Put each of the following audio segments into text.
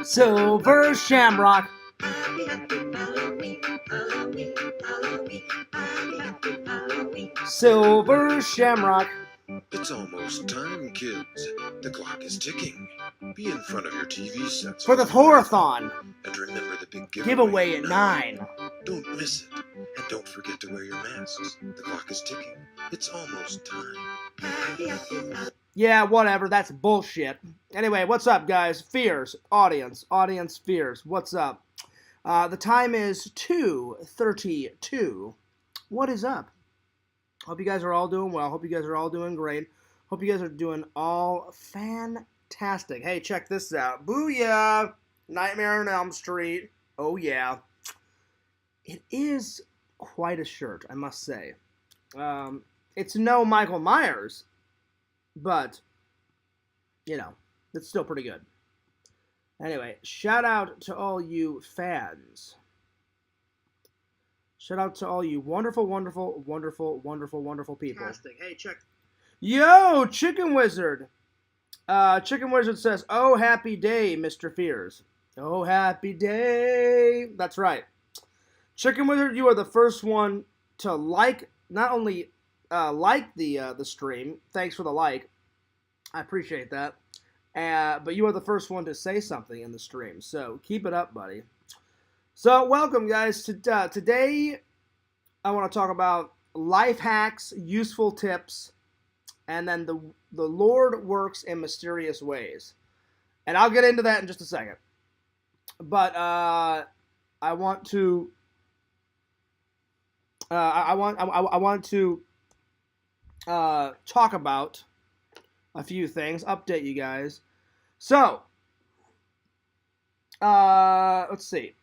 Silver Shamrock. Silver Shamrock. It's almost time, kids. The clock is ticking. Be in front of your TV sets For the Horathon. And remember the big Giveaway at 9. Don't miss it. And don't forget to wear your masks. The clock is ticking. It's almost time. Yeah, whatever. That's bullshit. Anyway, what's up, guys? Fears. Audience Fears. What's up? The time is 2:32. What is up? Hope you guys are all doing well. Hope you guys are all doing great. Hope you guys are doing all fantastic. Hey, check this out. Booyah! Nightmare on Elm Street. Oh, yeah. It is quite a shirt, I must say. It's no Michael Myers, but, you know, it's still pretty good. Anyway, shout out to all you fans. Shout out to all you wonderful, wonderful, wonderful, wonderful, wonderful people. Fantastic. Hey, check. Yo, Chicken Wizard. Chicken Wizard says, "Oh, happy day, Mr. Fears." Oh, happy day. That's right. Chicken Wizard, you are the first one to like, not only like the stream. Thanks for the like. I appreciate that. But you are the first one to say something in the stream. So keep it up, buddy. So welcome, guys. Today, I want to talk about life hacks, useful tips, and then the Lord works in mysterious ways. And I'll get into that in just a second. But I want to talk about a few things, update you guys. So, let's see.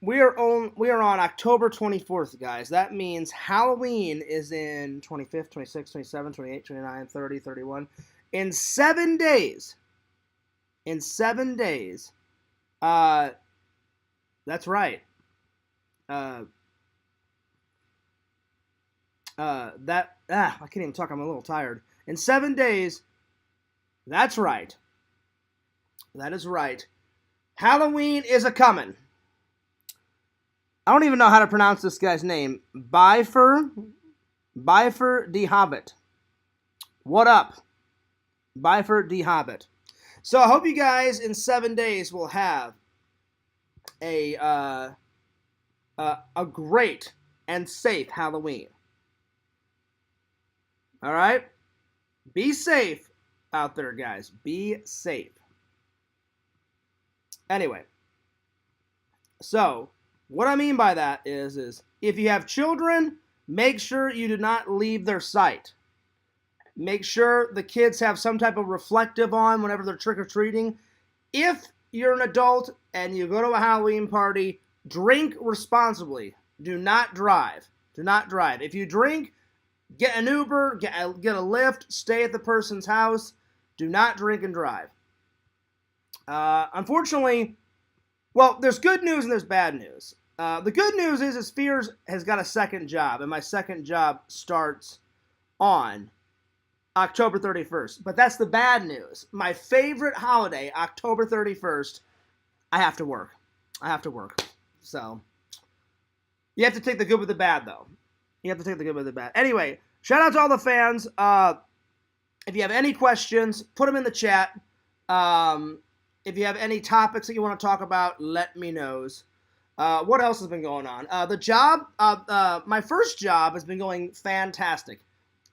We are on October 24th, guys. That means Halloween is in 25th, 26th, 27th, 28th, 29th, 30th, 31. In 7 days. In 7 days. That's right. I can't even talk. I'm a little tired. In 7 days, that's right. That is right. Halloween is a-comin'. I don't even know how to pronounce this guy's name. Bifer D. Hobbit. What up? Bifer D. Hobbit. So I hope you guys in 7 days will have a great and safe Halloween. All right? Be safe out there, guys. Be safe. Anyway. So, what I mean by that is if you have children, make sure you do not leave their sight. Make sure the kids have some type of reflective on whenever they're trick-or-treating. If you're an adult and you go to a Halloween party, drink responsibly. Do not drive. Do not drive. If you drink, get an Uber, get a Lyft, stay at the person's house. Do not drink and drive. Unfortunately, well, there's good news and there's bad news. The good news is Fears has got a second job, and my second job starts on October 31st. But that's the bad news. My favorite holiday, October 31st, I have to work. So, you have to take the good with the bad, though. You have to take the good with the bad. Anyway, shout out to all the fans. If you have any questions, put them in the chat. If you have any topics that you want to talk about, let me know. What else has been going on? The job, my first job has been going fantastic.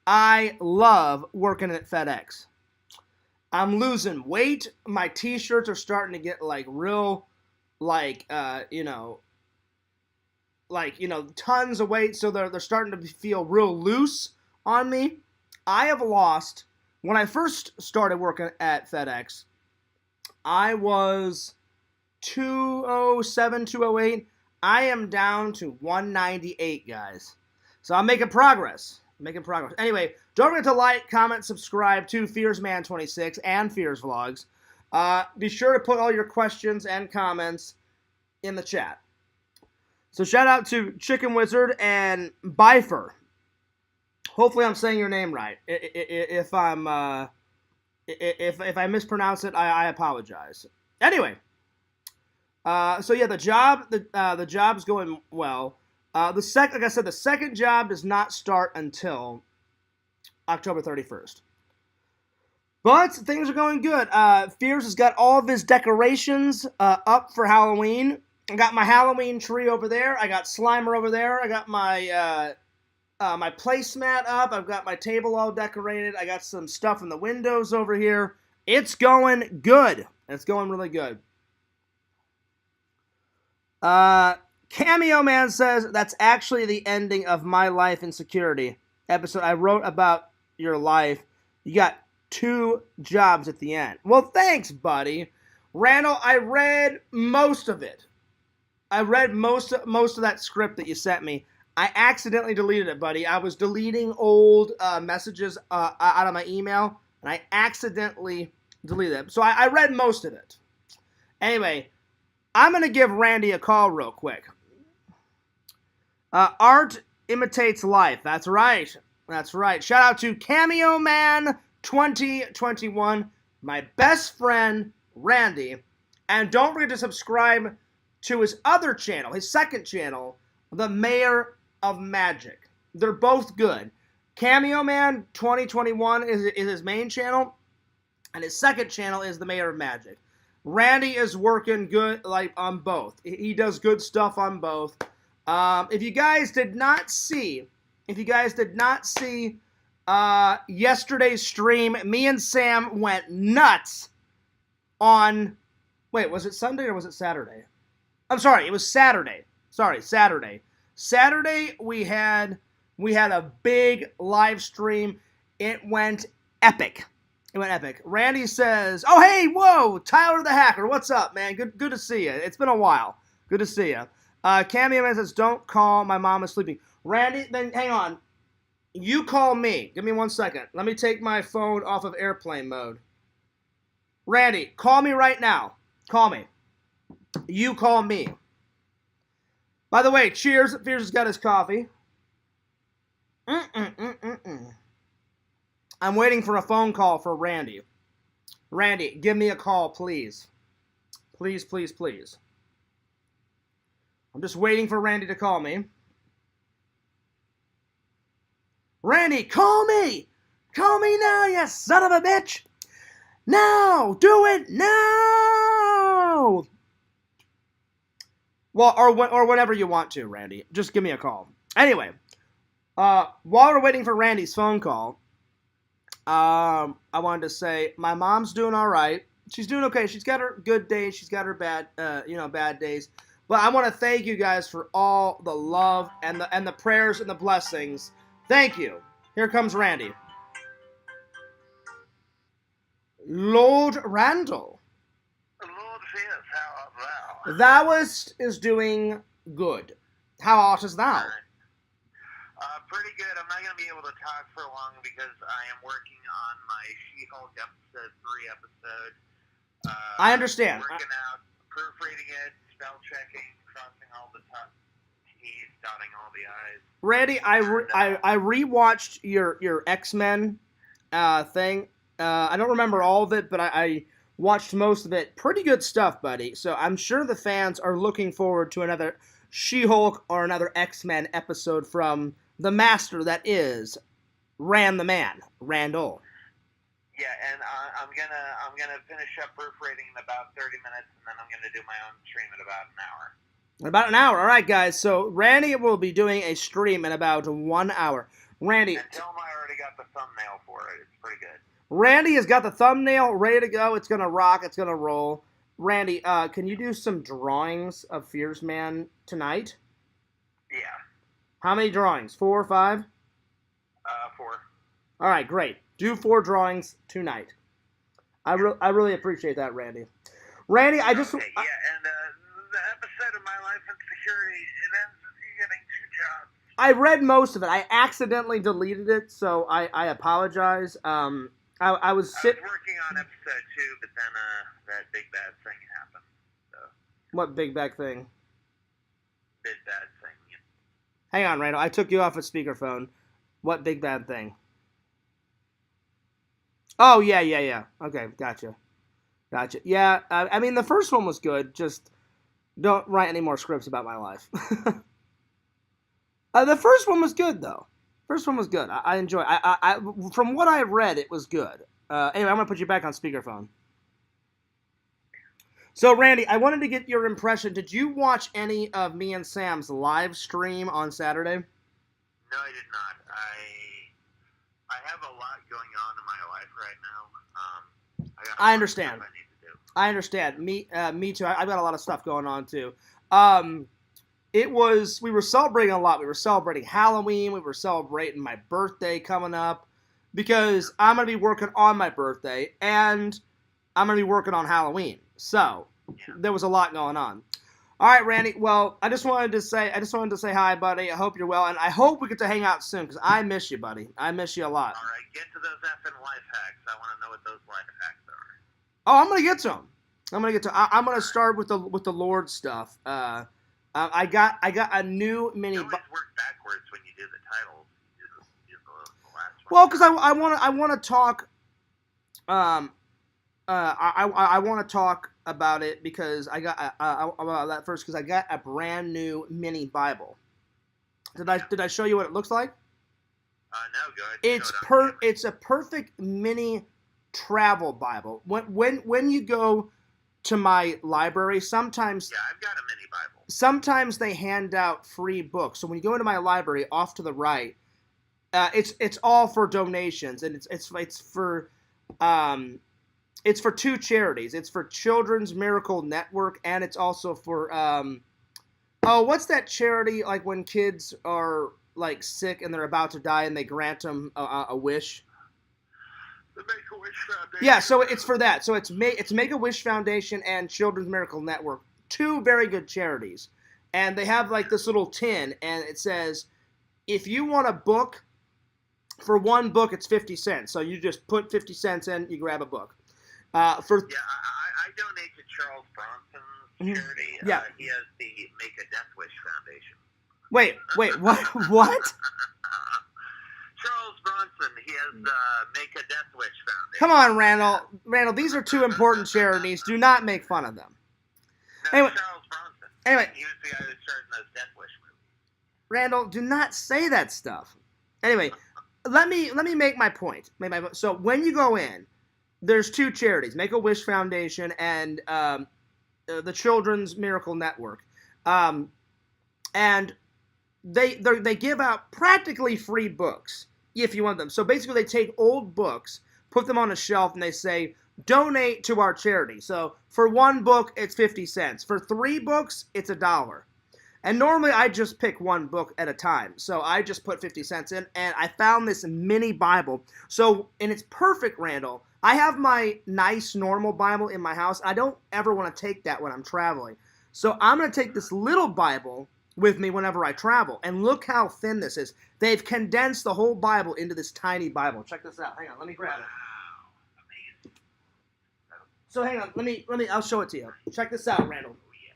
I love working at FedEx. I'm losing weight. My t-shirts are starting to get real, tons of weight. So they're starting to feel real loose on me. I have lost, when I first started working at FedEx, I was 207, 208. I am down to 198, guys. So I'm making progress. Anyway, don't forget to like, comment, subscribe to FearsMan26 and Fears Vlogs. Be sure to put all your questions and comments in the chat. So shout out to Chicken Wizard and Bifer. Hopefully I'm saying your name right. If I mispronounce it, I apologize. Anyway, so yeah, the job's going well. Like I said, the second job does not start until October 31st. But things are going good. Fears has got all of his decorations up for Halloween. I got my Halloween tree over there. I got Slimer over there. I got my my placemat up. I've got my table all decorated. I got some stuff in the windows over here. It's going good. It's going really good. Cameo Man says that's actually the ending of My Life in Security episode. I wrote about your life. You got 2 jobs at the end. Well, thanks, buddy. Randall, I read most of it. I read most of that script that you sent me. I accidentally deleted it, buddy. I was deleting old messages out of my email, and I accidentally deleted it. So I read most of it. Anyway, I'm going to give Randy a call real quick. Art imitates life. That's right. That's right. Shout out to Cameo Man 2021, my best friend, Randy. And don't forget to subscribe to his other channel, his second channel, The Mayor of Magic. They're both good. Cameo Man 2021 is his main channel, and his second channel is The Mayor of Magic. Randy is working good on both. He does good stuff on both. If you guys did not see yesterday's stream, me and Sam went nuts on. Wait, was it Sunday or was it Saturday? I'm sorry, it was Saturday. Sorry, Saturday. Saturday we had a big live stream. It went epic. It went epic. Randy says, "Oh hey, whoa, Tyler the Hacker, what's up, man? Good to see you. It's been a while. Good to see you." Cameo Man says, "Don't call. My mom is sleeping." Randy, then hang on. You call me. Give me 1 second. Let me take my phone off of airplane mode. Randy, call me right now. Call me. You call me. By the way, cheers. Fears has got his coffee. I'm waiting for a phone call for Randy. Randy, give me a call, please. Please, please, please. I'm just waiting for Randy to call me. Randy, call me! Call me now, you son of a bitch! Now! Do it now! Well, or whenever you want to, Randy. Just give me a call. Anyway, while we're waiting for Randy's phone call, I wanted to say my mom's doing all right. She's doing okay. She's got her good days. She's got her bad days. But I want to thank you guys for all the love and the prayers and the blessings. Thank you. Here comes Randy. Lord Randall. Lord Fierce, how art thou? Thou is doing good. How art is thou? Pretty good. I'm not going to be able to talk for long because I am working on my She-Hulk episode 3 episode. I understand. Working out, proofreading it, spell checking, crossing all the T's, dotting all the I's. Randy, I rewatched your X-Men thing. I don't remember all of it, but I watched most of it. Pretty good stuff, buddy. So I'm sure the fans are looking forward to another She-Hulk or another X-Men episode from the master that is the Man, Randall. Yeah, and I'm gonna finish up proofreading in about 30 minutes, and then I'm gonna do my own stream in about an hour. About an hour. All right, guys. So Randy will be doing a stream in about 1 hour. Randy. And tell him I already got the thumbnail for it. It's pretty good. Randy has got the thumbnail ready to go. It's gonna rock. It's gonna roll. Randy, can you do some drawings of Fierce Man tonight? Yeah. How many drawings? 4 or 5? 4. All right, great. Do 4 drawings tonight. I really appreciate that, Randy. Randy, I just... Okay, yeah, and the episode of My Life in Security, it ends with you getting 2 jobs. I read most of it. I accidentally deleted it, so I apologize. I was working on episode 2, but then that big bad thing happened. So. What big bad thing? big bad thing. Hang on, Randall. I took you off a speakerphone. What big bad thing? Oh, yeah. Okay, gotcha. Yeah, I mean, the first one was good. Just don't write any more scripts about my life. The first one was good, though. First one was good. I enjoy. From what I read, it was good. Anyway, I'm gonna put you back on speakerphone. So, Randy, I wanted to get your impression. Did you watch any of me and Sam's live stream on Saturday? No, I did not. I have a lot going on in my life right now. I understand. I need to do. I understand. Me too. I've got a lot of stuff going on too. We were celebrating a lot. We were celebrating Halloween. We were celebrating my birthday coming up because I'm going to be working on my birthday and I'm going to be working on Halloween. So there was a lot going on. All right, Randy. Well, I just wanted to say hi, buddy. I hope you're well, and I hope we get to hang out soon because I miss you, buddy. I miss you a lot. All right, get to those effing life hacks. I want to know what those life hacks are. Oh, I'm gonna get to them. I'm gonna start with the Lord stuff. I got a new mini. You always work backwards when you do the titles. You do the last one. Well, because I want to talk. I want to talk about it because I got about that first because I got a brand new mini Bible. Did I show you what it looks like? No, go ahead. It's a perfect mini travel Bible. When you go to my library, sometimes I've got a mini Bible. Sometimes they hand out free books. So when you go into my library, off to the right, it's all for donations, and it's for two charities. It's for Children's Miracle Network, and it's also for what's that charity like when kids are like sick and they're about to die and they grant them a wish? The Make-A-Wish Foundation. Yeah, so it's for that. So it's Make-A-Wish Foundation and Children's Miracle Network, two very good charities, and they have like this little tin, and it says if you want a book, for one book it's 50 cents. So you just put 50 cents in, you grab a book. I donate to Charles Bronson's charity. Yeah. He has the Make a Death Wish Foundation. Wait, what? Charles Bronson, he has Make a Death Wish Foundation. Come on, Randall, these are two important charities. Do not make fun of them. No, Anyway, Charles Bronson. Anyway. He was the guy who started in those Death Wish movies. Randall, do not say that stuff. Anyway, let me make my point. So when you go in, there's two charities, Make-A-Wish Foundation and the Children's Miracle Network. And they give out practically free books if you want them. So basically they take old books, put them on a shelf, and they say, donate to our charity. So for one book, it's 50 cents. For 3 books, it's $1. And normally I just pick one book at a time. So I just put 50 cents in, and I found this mini Bible. So, and it's perfect, Randall. I have my nice normal Bible in my house. I don't ever want to take that when I'm traveling. So I'm going to take this little Bible with me whenever I travel. And look how thin this is. They've condensed the whole Bible into this tiny Bible. Check this out. Hang on, let me grab it. Wow, amazing. So hang on, I'll show it to you. Check this out, Randall. Oh, yeah.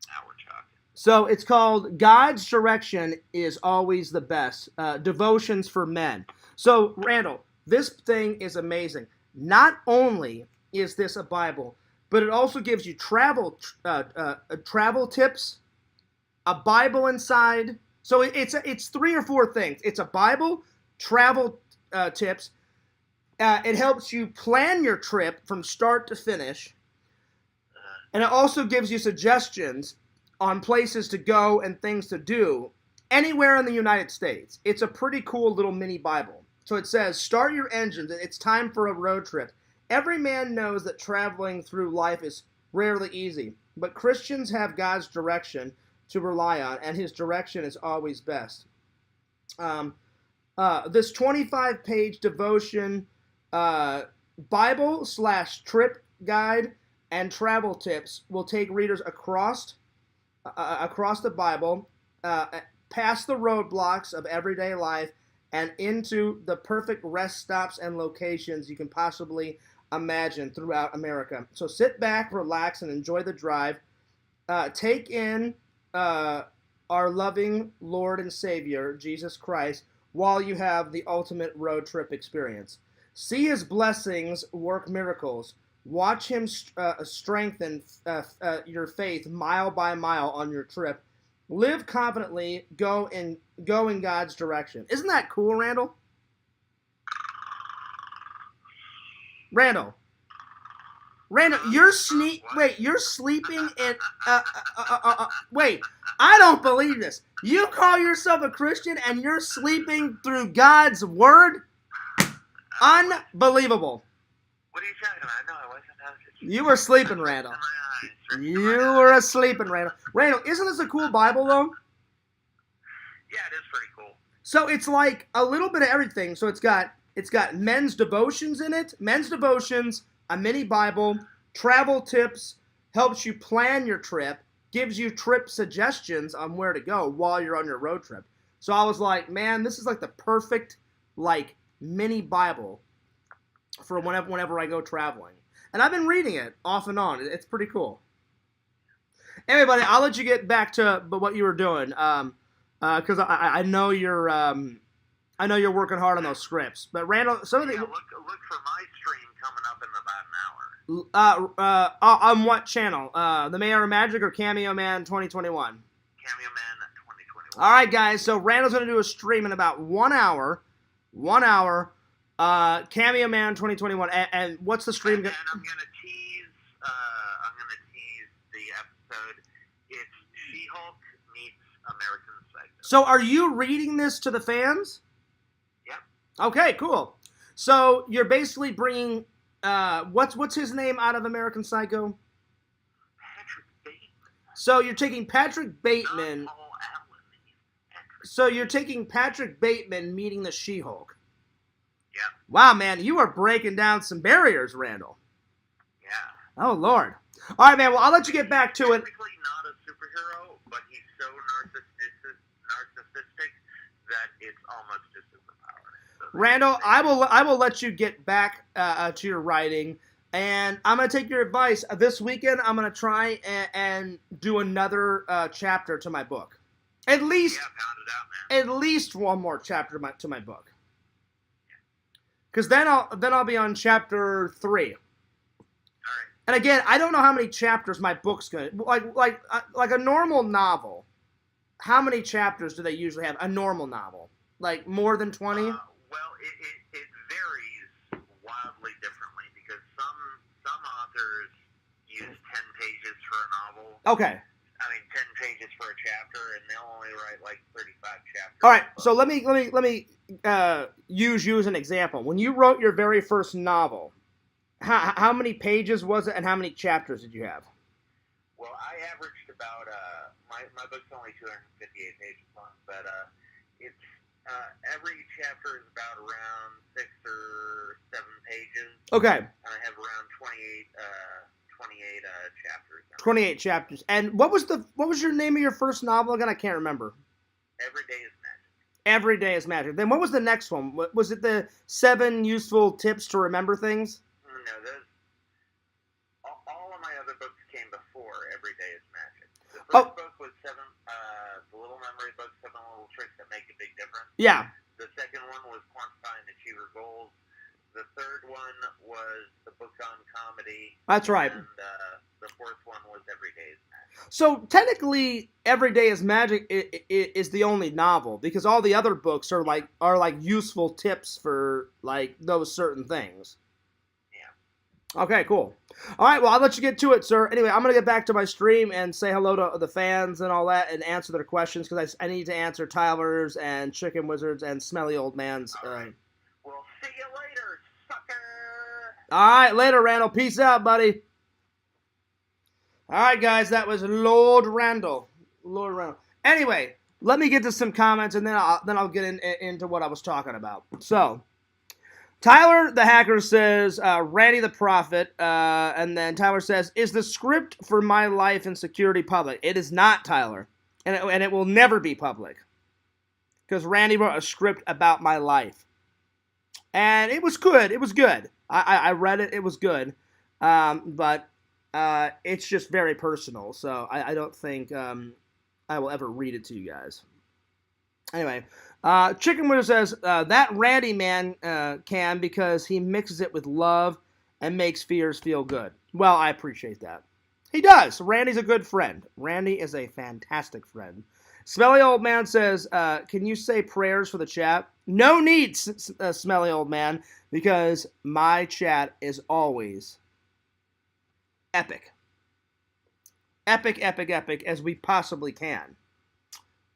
Now we're talking. So it's called God's Direction is Always the Best. Devotions for Men. So, Randall, this thing is amazing. Not only is this a Bible, but it also gives you travel tips, a Bible inside. So it's 3 or 4 things. It's a Bible, travel tips. It helps you plan your trip from start to finish. And it also gives you suggestions on places to go and things to do anywhere in the United States. It's a pretty cool little mini Bible. So it says, start your engines. It's time for a road trip. Every man knows that traveling through life is rarely easy, but Christians have God's direction to rely on, and his direction is always best. This 25-page devotion, Bible/trip guide and travel tips will take readers across the Bible, past the roadblocks of everyday life, and into the perfect rest stops and locations you can possibly imagine throughout America. So sit back, relax, and enjoy the drive. Take in our loving Lord and Savior, Jesus Christ, while you have the ultimate road trip experience. See his blessings work miracles. Watch him strengthen your faith mile by mile on your trip. Live confidently, go in God's direction. Isn't that cool, Randall? Randall, you're you're sleeping in. Wait, I don't believe this. You call yourself a Christian and you're sleeping through God's word? Unbelievable. What are you talking about? No, I wasn't. You were sleeping, Randall. You were asleep, Randall. Randall, isn't this a cool Bible, though? Yeah, it is pretty cool. So it's like a little bit of everything. So it's got men's devotions in it. Men's devotions, a mini Bible, travel tips, helps you plan your trip, gives you trip suggestions on where to go while you're on your road trip. So I was like, man, this is like the perfect like mini Bible for whenever I go traveling. And I've been reading it off and on. It's pretty cool. Anyway, buddy, I'll let you get back to what you were doing, because I know you're working hard on those scripts. But Randall, some of the look for my stream coming up in about an hour. On what channel? The Mayor of Magic or Cameo Man 2021? Cameo Man 2021. All right, guys. So Randall's gonna do a stream in about 1 hour. 1 hour. Cameo Man 2021, and what's the stream? And I'm gonna tease the episode. It's She-Hulk meets American Psycho. So, are you reading this to the fans? Yep. Okay, cool. So you're basically bringing what's his name out of American Psycho? Patrick Bateman. So you're taking Patrick Bateman. Not Paul Allen. So you're taking Patrick Bateman meeting the She-Hulk. Yeah. Wow, man, you are breaking down some barriers, Randall. Yeah. Oh, Lord. All right, man, well, I'll let you get back to it. Technically not a superhero, but he's so narcissistic that it's almost a superpower. So Randall, I will let you get back to your writing, and I'm going to take your advice. This weekend, I'm going to try and do another chapter to my book. At least, pound it out, man. At least one more chapter to my book. Because then I'll be on chapter 3. All right. And again, I don't know how many chapters my book's gonna like a normal novel. How many chapters do they usually have? A normal novel, like more than 20? Well, it varies wildly differently because some authors use 10 pages for a novel. Okay. I mean, 10 pages for a chapter, and they'll only write like 35 chapters. All right. So let me use you as an example. When you wrote your very first novel, how many pages was it, and how many chapters did you have? Well, I averaged about my book's only 258 pages long, but it's every chapter is about around 6 or 7 pages. Okay. And I have around 28 chapters. 28 chapters. And what was your name of your first novel again? I can't remember. Every Day is Magic. Every Day is Magic. Then what was the next one? Was it the 7 useful tips to remember things? No, all of my other books came before Every Day is Magic. The first book was the Little Memory Book, 7 Little Tricks That Make a Big Difference. Yeah. The second one was Quantify and Achieve Your Goals. The third one was the book on comedy. That's right. And the fourth one was Every Day is Magic. So technically, Every Day is Magic is the only novel because all the other books are like useful tips for like those certain things. Yeah. Okay, cool. All right, well, I'll let you get to it, sir. Anyway, I'm gonna get back to my stream and say hello to the fans and all that, and answer their questions because I need to answer Tyler's and Chicken Wizards and Smelly Old Man's. All right. Well, see you later, sucker. All right, later, Randall. Peace out, buddy. All right, guys, that was Lord Randall. Lord Randall. Anyway, let me get to some comments, and then I'll get into what I was talking about. So, Tyler the Hacker says, Randy the Prophet, and then Tyler says, is the script for My Life in Security public? It is not, Tyler, and it will never be public, because Randy wrote a script about my life, and it was good. It was good. I read it. It was good, but it's just very personal, so I don't think I will ever read it to you guys. Anyway, Chicken Wizard says, that Randy man can because he mixes it with love and makes fears feel good. Well, I appreciate that. He does. Randy's a good friend. Randy is a fantastic friend. Smelly Old Man says, can you say prayers for the chat? No need, Smelly Old Man, because my chat is always epic. Epic, epic, epic, as we possibly can.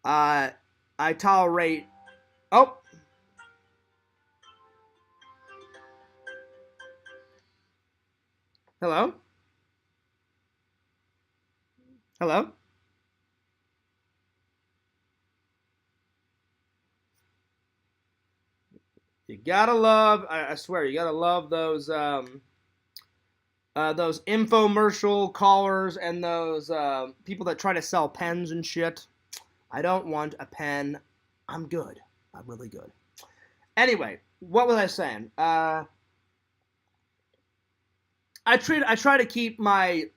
I tolerate... Oh! Hello? Hello? You gotta love, I swear, you gotta love those infomercial callers and those people that try to sell pens and shit. I don't want a pen. I'm good. I'm really good. Anyway, what was I saying? I try to keep my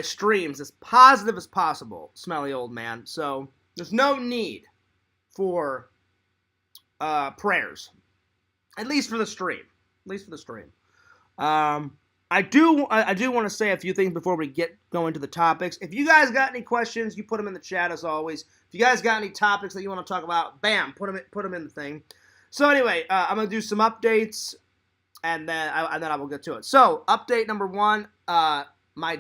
streams as positive as possible, Smelly Old Man. So there's no need for prayers, at least for the stream. I do want to say a few things before we go into the topics. If you guys got any questions, you put them in the chat as always. If you guys got any topics that you want to talk about, bam, put them in the thing. So anyway, I'm gonna do some updates, and then I will get to it. So update number 1, my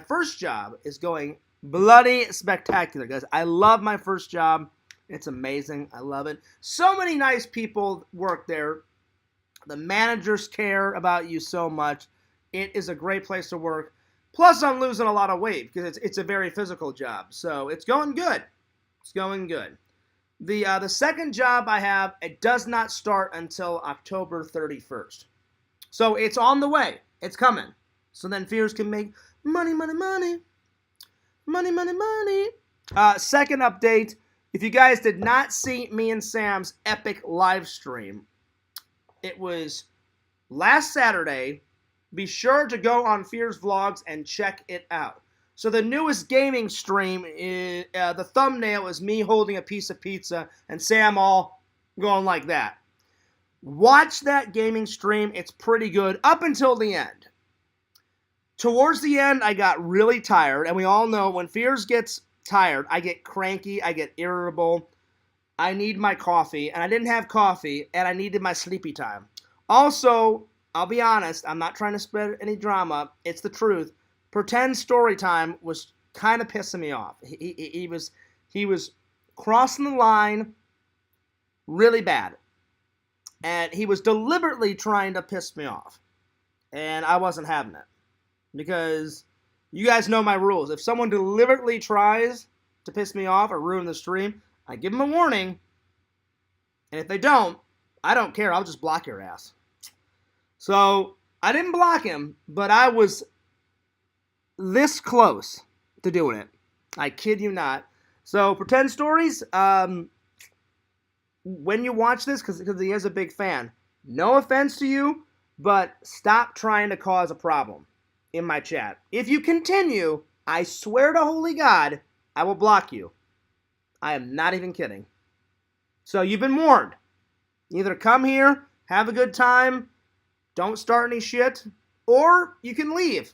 first job is going bloody spectacular, guys. I love my first job. It's amazing. I love it. So many nice people work there. The managers care about you so much. It is a great place to work. Plus, I'm losing a lot of weight because it's a very physical job. So it's going good. It's going good. The second job I have, it does not start until October 31st. So it's on the way. It's coming. So then Fears can make money, money, money. Money, money, money. Second update. If you guys did not see me and Sam's epic live stream, it was last Saturday. Be sure to go on Fears Vlogs and check it out. So the newest gaming stream, is, the thumbnail is me holding a piece of pizza and Sam all going like that. Watch that gaming stream. It's pretty good up until the end. Towards the end, I got really tired, and we all know when Fears gets tired, I get cranky, I get irritable. I need my coffee, and I didn't have coffee, and I needed my sleepy time. Also, I'll be honest, I'm not trying to spread any drama. It's the truth. Pretend story time was kind of pissing me off. He was crossing the line really bad, and he was deliberately trying to piss me off, and I wasn't having it because you guys know my rules. If someone deliberately tries to piss me off or ruin the stream, I give them a warning, and if they don't, I don't care. I'll just block your ass. So I didn't block him, but I was this close to doing it. I kid you not. So Pretend Stories, when you watch this, because he is a big fan, no offense to you, but stop trying to cause a problem in my chat. If you continue, I swear to holy God, I will block you. I am not even kidding. So you've been warned. Either come here, have a good time, don't start any shit, or you can leave.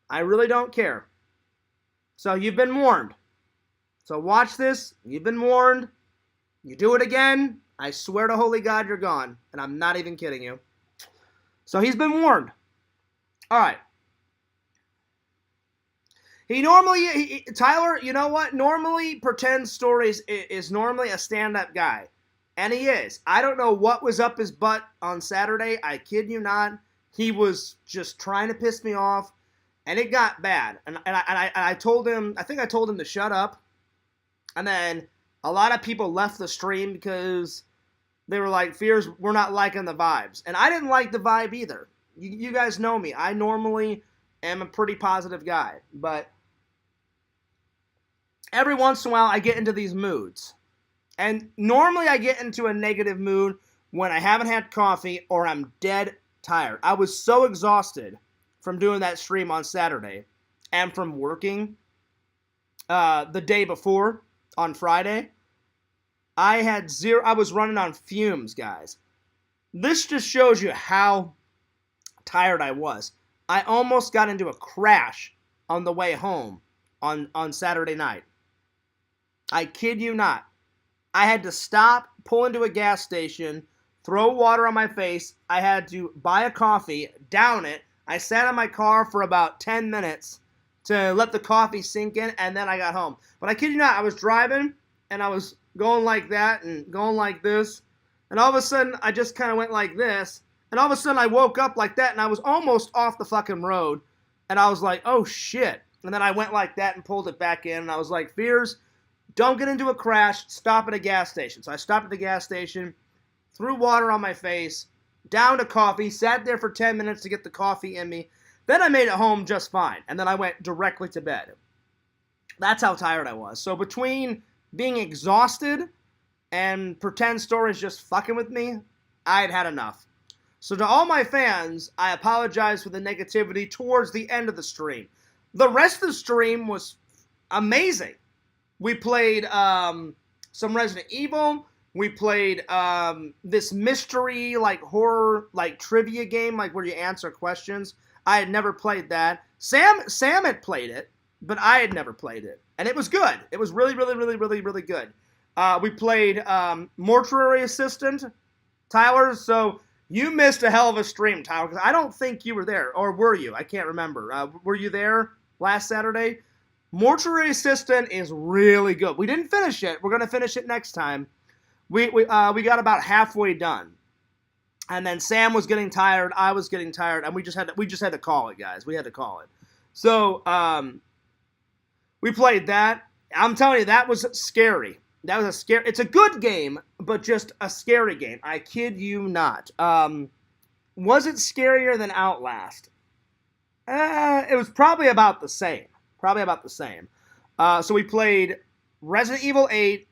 I really don't care. So you've been warned. So watch this. You've been warned. You do it again, I swear to holy God you're gone. And I'm not even kidding you. So he's been warned. All right. Tyler, you know what? Normally, Pretend Stories is normally a stand-up guy. And he is. I don't know what was up his butt on Saturday. I kid you not. He was just trying to piss me off. And it got bad. And I told him, I think I told him to shut up. And then a lot of people left the stream because they were like, Fears, we're not liking the vibes. And I didn't like the vibe either. You guys know me. I normally am a pretty positive guy. But every once in a while, I get into these moods. And normally I get into a negative mood when I haven't had coffee or I'm dead tired. I was so exhausted from doing that stream on Saturday and from working the day before on Friday. I was running on fumes, guys. This just shows you how tired I was. I almost got into a crash on the way home on Saturday night. I kid you not. I had to stop, pull into a gas station, throw water on my face. I had to buy a coffee, down it. I sat in my car for about 10 minutes to let the coffee sink in, and then I got home. But I kid you not, I was driving, and I was going like that and going like this. And all of a sudden, I just kind of went like this. And all of a sudden, I woke up like that, and I was almost off the fucking road. And I was like, oh, shit. And then I went like that and pulled it back in. And I was like, Fears, don't get into a crash. Stop at a gas station. So I stopped at the gas station, threw water on my face, downed a coffee, sat there for 10 minutes to get the coffee in me. Then I made it home just fine. And then I went directly to bed. That's how tired I was. So between being exhausted and pretend stories just fucking with me, I had had enough. So to all my fans, I apologize for the negativity towards the end of the stream. The rest of the stream was amazing. We played some Resident Evil. We played this mystery, like horror, like trivia game, like where you answer questions. I had never played that. Sam had played it, but I had never played it. And it was good. It was really, really, really, really, really good. We played Mortuary Assistant, Tyler. So you missed a hell of a stream, Tyler, because I don't think you were there. Or were you? I can't remember. Were you there last Saturday? Mortuary Assistant is really good. We didn't finish it. We're going to finish it next time. We got about halfway done. And then Sam was getting tired. I was getting tired. And we just had to call it, guys. We had to call it. So we played that. I'm telling you, that was scary. That was a scary. It's a good game, but just a scary game. I kid you not. Was it scarier than Outlast? It was probably about the same. So we played Resident Evil 8.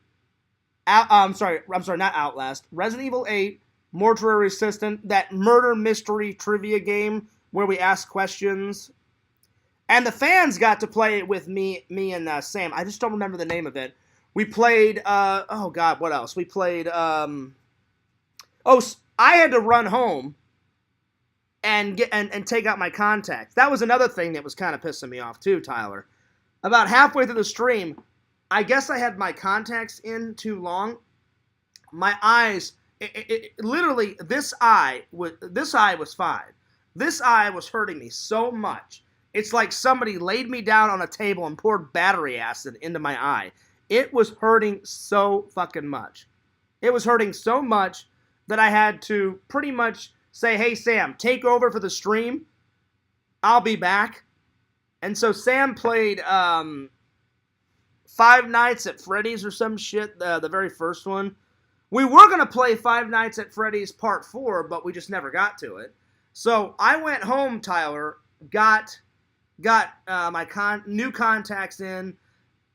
I'm sorry, not Outlast. Resident Evil 8, Mortuary Assistant, that murder mystery trivia game where we ask questions. And the fans got to play it with me and Sam. I just don't remember the name of it. We played, oh God, what else? We played, I had to run home and take out my contacts. That was another thing that was kind of pissing me off too, Tyler. About halfway through the stream, I guess I had my contacts in too long. My eyes, literally, this eye was fine. This eye was hurting me so much. It's like somebody laid me down on a table and poured battery acid into my eye. It was hurting so fucking much. It was hurting so much that I had to pretty much say, hey, Sam, take over for the stream. I'll be back. And so Sam played Five Nights at Freddy's or some shit, the very first one. We were going to play Five Nights at Freddy's Part 4, but we just never got to it. So I went home, Tyler, got my new contacts in,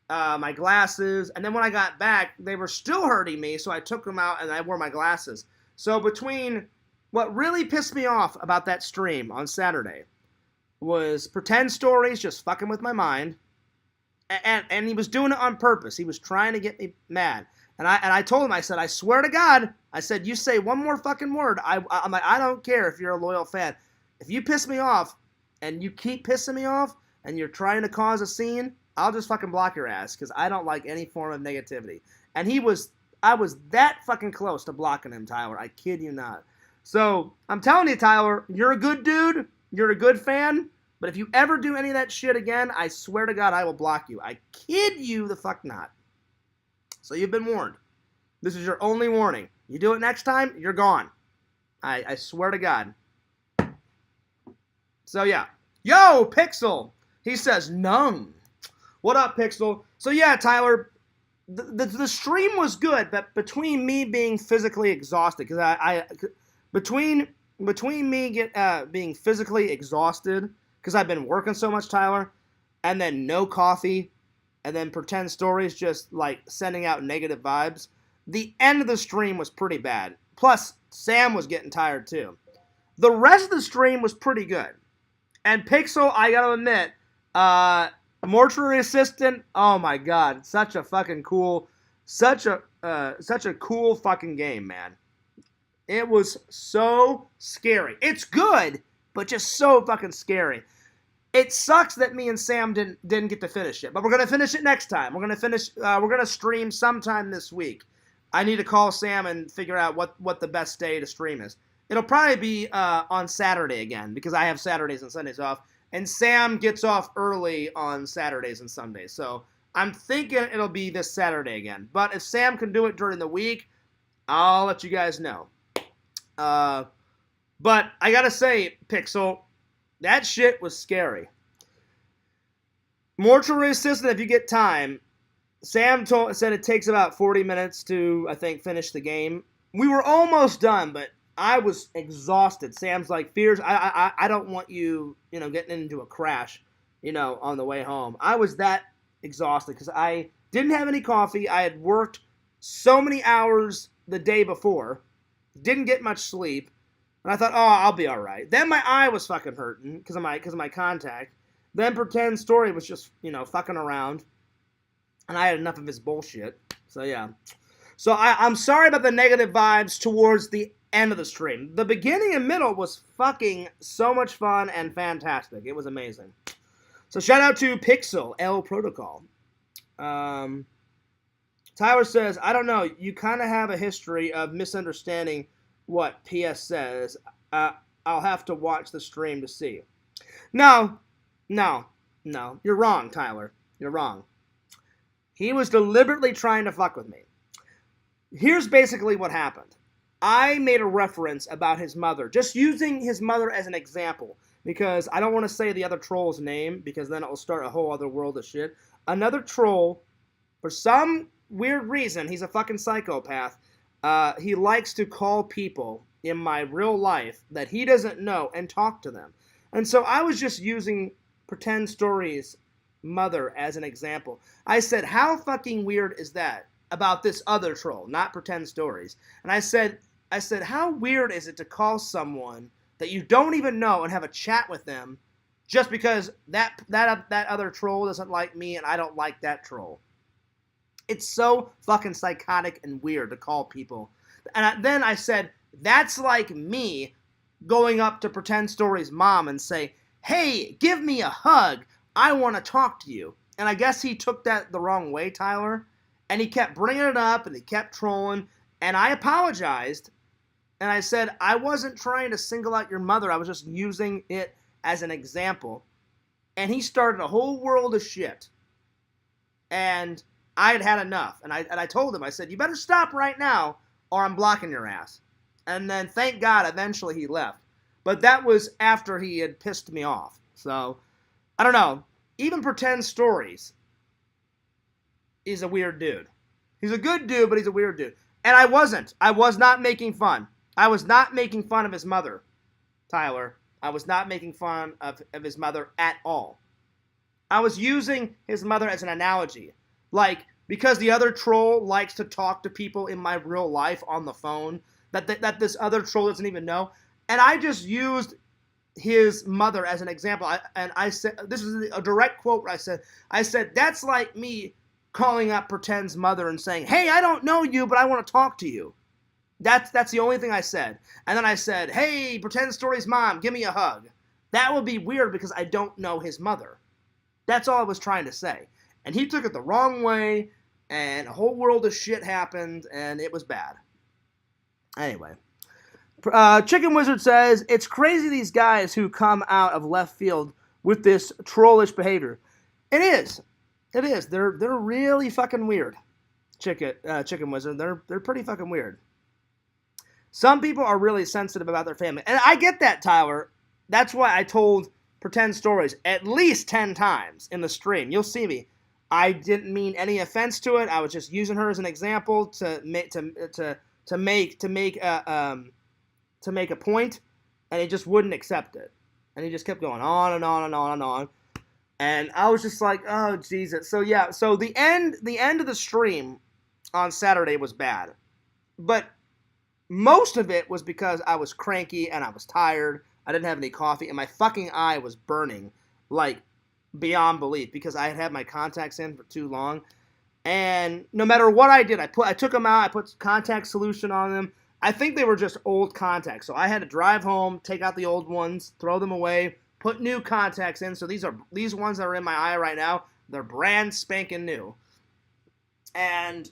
my glasses, and then when I got back, they were still hurting me, so I took them out and I wore my glasses. So between what really pissed me off about that stream on Saturday was pretend stories just fucking with my mind, and he was doing it on purpose. He was trying to get me mad. And I told him, I said, I swear to God, I said, you say one more fucking word, I'm like, I don't care if you're a loyal fan. If you piss me off, and you keep pissing me off, and you're trying to cause a scene, I'll just fucking block your ass, because I don't like any form of negativity. And I was that fucking close to blocking him, Tyler. I kid you not. So, I'm telling you, Tyler, you're a good dude, you're a good fan, but if you ever do any of that shit again, I swear to God, I will block you. I kid you the fuck not. So you've been warned. This is your only warning. You do it next time, you're gone. I swear to God. So yeah. Yo, Pixel! He says, none. What up, Pixel? So yeah, Tyler, the stream was good, but between me being physically exhausted, because between me being physically exhausted, because I've been working so much, Tyler, and then no coffee, and then pretend stories just like sending out negative vibes, the end of the stream was pretty bad. Plus, Sam was getting tired too. The rest of the stream was pretty good. And Pixel, I gotta admit, Mortuary Assistant. Oh my god, such a fucking cool, such a cool fucking game, man. It was so scary. It's good, but just so fucking scary. It sucks that me and Sam didn't get to finish it, but we're gonna finish it next time. We're gonna stream sometime this week. I need to call Sam and figure out what the best day to stream is. It'll probably be on Saturday again because I have Saturdays and Sundays off, and Sam gets off early on Saturdays and Sundays. So I'm thinking it'll be this Saturday again. But if Sam can do it during the week, I'll let you guys know. But I gotta say, Pixel, that shit was scary. Mortuary Assistant, if you get time, Sam said it takes about 40 minutes to, I think, finish the game. We were almost done, but I was exhausted. Sam's like, Fears, I don't want you, getting into a crash, on the way home. I was that exhausted because I didn't have any coffee. I had worked so many hours the day before, didn't get much sleep, and I thought, oh, I'll be all right. Then my eye was fucking hurting because of my contact. Then Pretend Story was just, fucking around, and I had enough of his bullshit. So yeah. So I'm sorry about the negative vibes towards the end of the stream. The beginning and middle was fucking so much fun and fantastic. It was amazing. So shout out to Pixel L Protocol. Tyler says, I don't know, you kind of have a history of misunderstanding what PS says. I'll have to watch the stream to see. No. You're wrong, Tyler. You're wrong. He was deliberately trying to fuck with me. Here's basically what happened. I made a reference about his mother, just using his mother as an example, because I don't want to say the other troll's name, because then it will start a whole other world of shit. Another troll, for some weird reason, he's a fucking psychopath, he likes to call people in my real life that he doesn't know and talk to them. And so I was just using Pretend Story's mother as an example. I said, how fucking weird is that about this other troll, not Pretend Stories? And I said, how weird is it to call someone that you don't even know and have a chat with them just because that other troll doesn't like me and I don't like that troll? It's so fucking psychotic and weird to call people. And then I said, that's like me going up to Pretend Story's mom and say, hey, give me a hug. I want to talk to you. And I guess he took that the wrong way, Tyler. And he kept bringing it up and he kept trolling. And I apologized. And I said, I wasn't trying to single out your mother. I was just using it as an example. And he started a whole world of shit. And I had had enough. And I told him, I said, you better stop right now or I'm blocking your ass. And then, thank God, eventually he left. But that was after he had pissed me off. So, I don't know. Even Pretend Stories is a weird dude. He's a good dude, but he's a weird dude. And I wasn't. I was not making fun. I was not making fun of his mother, Tyler. I was not making fun of his mother at all. I was using his mother as an analogy. Like, because the other troll likes to talk to people in my real life on the phone that this other troll doesn't even know. And I just used his mother as an example. I said, this is a direct quote where I said, that's like me calling up Pretend's mother and saying, hey, I don't know you, but I want to talk to you. That's the only thing I said. And then I said, hey, Pretend Story's mom, give me a hug. That would be weird because I don't know his mother. That's all I was trying to say. And he took it the wrong way, and a whole world of shit happened, and it was bad. Anyway. Chicken Wizard says, it's crazy these guys who come out of left field with this trollish behavior. It is. They're really fucking weird. Chicken Wizard. They're pretty fucking weird. Some people are really sensitive about their family. And I get that, Tyler. That's why I told Pretend Stories at least 10 times in the stream. You'll see me. I didn't mean any offense to it. I was just using her as an example to make a point, and he just wouldn't accept it. And he just kept going on and on and on and on. And I was just like, oh, Jesus. So, yeah. So, the end of the stream on Saturday was bad. But most of it was because I was cranky and I was tired. I didn't have any coffee, and my fucking eye was burning like beyond belief because I had had my contacts in for too long. And no matter what I did, I took them out, I put contact solution on them. I think they were just old contacts. So I had to drive home, take out the old ones, throw them away, put new contacts in. So these ones that are in my eye right now, they're brand spanking new. And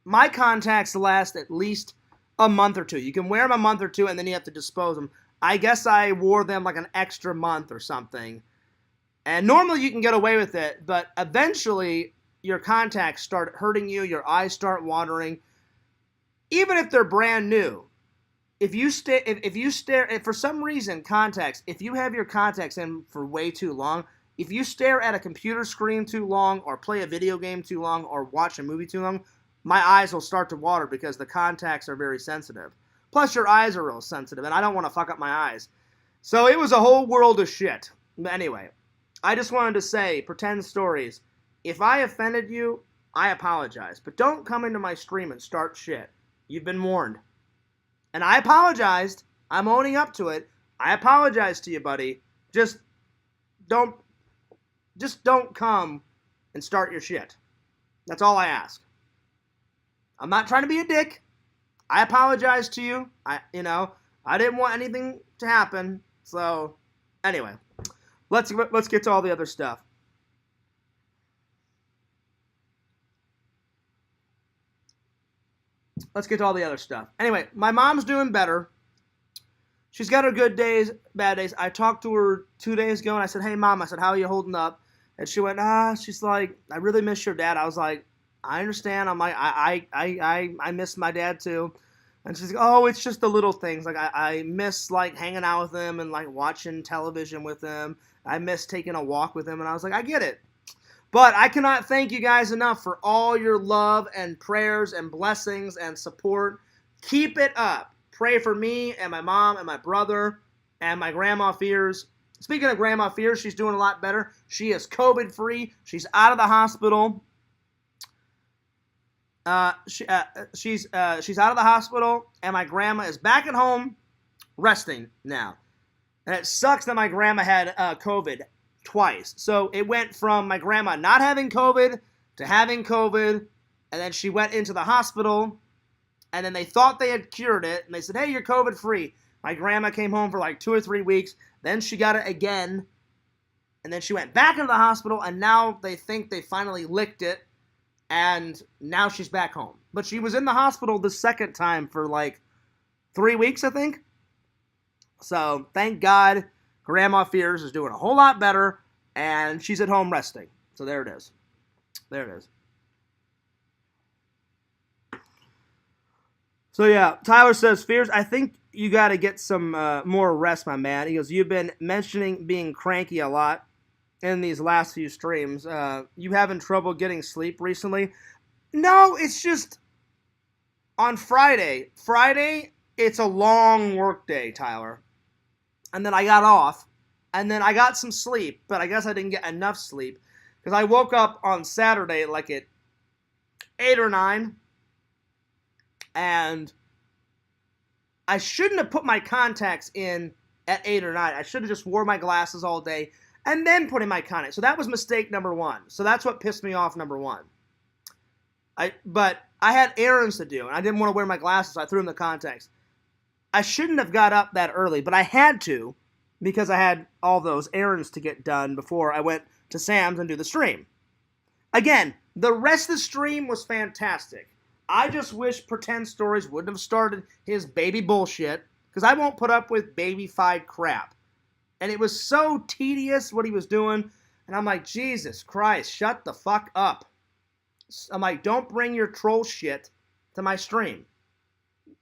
my contacts last at least a month or two. You can wear them a month or two and then you have to dispose them. I guess I wore them like an extra month or something. And normally you can get away with it, but eventually your contacts start hurting you, your eyes start watering, even if they're brand new. If you stare, if for some reason contacts, if you have your contacts in for way too long, if you stare at a computer screen too long, or play a video game too long, or watch a movie too long, my eyes will start to water because the contacts are very sensitive. Plus your eyes are real sensitive, and I don't want to fuck up my eyes. So it was a whole world of shit. But anyway, I just wanted to say, Pretend Stories, if I offended you, I apologize. But don't come into my stream and start shit. You've been warned. And I apologized. I'm owning up to it. I apologize to you, buddy. Just don't come and start your shit. That's all I ask. I'm not trying to be a dick. I apologize to you. I didn't want anything to happen. So, anyway, let's get to all the other stuff. Let's get to all the other stuff. Anyway, my mom's doing better. She's got her good days, bad days. I talked to her 2 days ago, and I said, "Hey, Mom," I said, "how are you holding up?" And she went, she's like, "I really miss your dad." I was like, "I understand." I'm like, I miss my dad too. And she's like, "Oh, it's just the little things. Like, I miss, like, hanging out with him and, like, watching television with him. I miss taking a walk with him." And I was like, I get it. But I cannot thank you guys enough for all your love and prayers and blessings and support. Keep it up. Pray for me and my mom and my brother and my grandma Fears. Speaking of Grandma Fears, she's doing a lot better. She is COVID-free. She's out of the hospital. She's out of the hospital, and my grandma is back at home resting now. And it sucks that my grandma had COVID twice. So it went from my grandma not having COVID to having COVID, and then she went into the hospital, and then they thought they had cured it, and they said, "Hey, you're COVID-free." My grandma came home for like 2 or 3 weeks, then she got it again, and then she went back into the hospital, and now they think they finally licked it, and now she's back home. But she was in the hospital the second time for like 3 weeks, I think. So thank God Grandma Fears is doing a whole lot better, and she's at home resting. So there it is. There it is. So yeah, Tyler says, "Fears, I think you got to get some more rest, my man." He goes, "You've been mentioning being cranky a lot in these last few streams. You having trouble getting sleep recently?" No, it's just on Friday. Friday, it's a long work day, Tyler. And then I got off, and then I got some sleep, but I guess I didn't get enough sleep because I woke up on Saturday like at 8 or 9, and I shouldn't have put my contacts in at 8 or 9. I should have just wore my glasses all day and then put in my contacts. So that was mistake number 1. So that's what pissed me off, number 1. But I had errands to do, and I didn't want to wear my glasses, so I threw in the contacts. I shouldn't have got up that early, but I had to because I had all those errands to get done before I went to Sam's and do the stream. Again, the rest of the stream was fantastic. I just wish Pretend Stories wouldn't have started his baby bullshit, because I won't put up with baby-fied crap. And it was so tedious what he was doing, and I'm like, Jesus Christ, shut the fuck up. I'm like, don't bring your troll shit to my stream.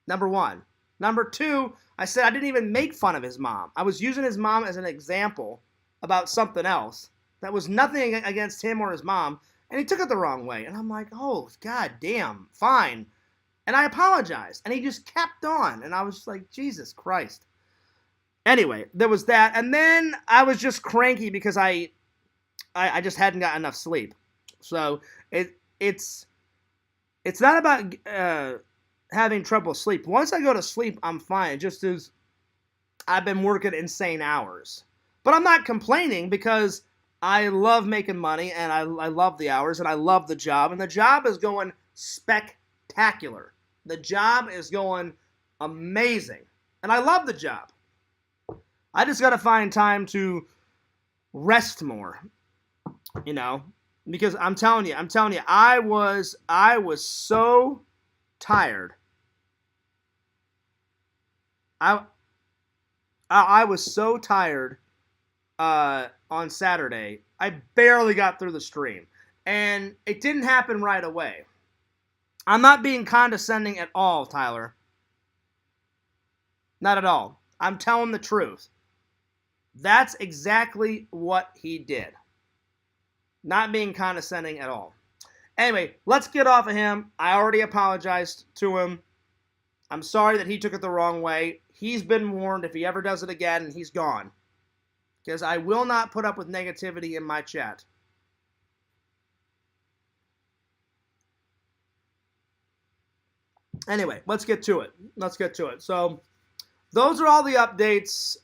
Number 1. Number 2, I said I didn't even make fun of his mom. I was using his mom as an example about something else that was nothing against him or his mom, and he took it the wrong way. And I'm like, oh, god damn, fine. And I apologized, and he just kept on, and I was just like, Jesus Christ. Anyway, there was that, and then I was just cranky because I just hadn't got enough sleep. So it's not about having trouble sleep. Once I go to sleep, I'm fine. Just as I've been working insane hours. But I'm not complaining because I love making money, and I love the hours, and I love the job, and the job is going spectacular. The job is going amazing, and I love the job. I just got to find time to rest more, you know, because I'm telling you, I was so tired. I I was so tired on Saturday. I barely got through the stream, and it didn't happen right away. I'm not being condescending at all, Tyler. Not at all. I'm telling the truth. That's exactly what he did. Not being condescending at all. Anyway, let's get off of him. I already apologized to him. I'm sorry that he took it the wrong way. He's been warned. If he ever does it again, he's gone. Because I will not put up with negativity in my chat. Anyway, let's get to it. So, those are all the updates.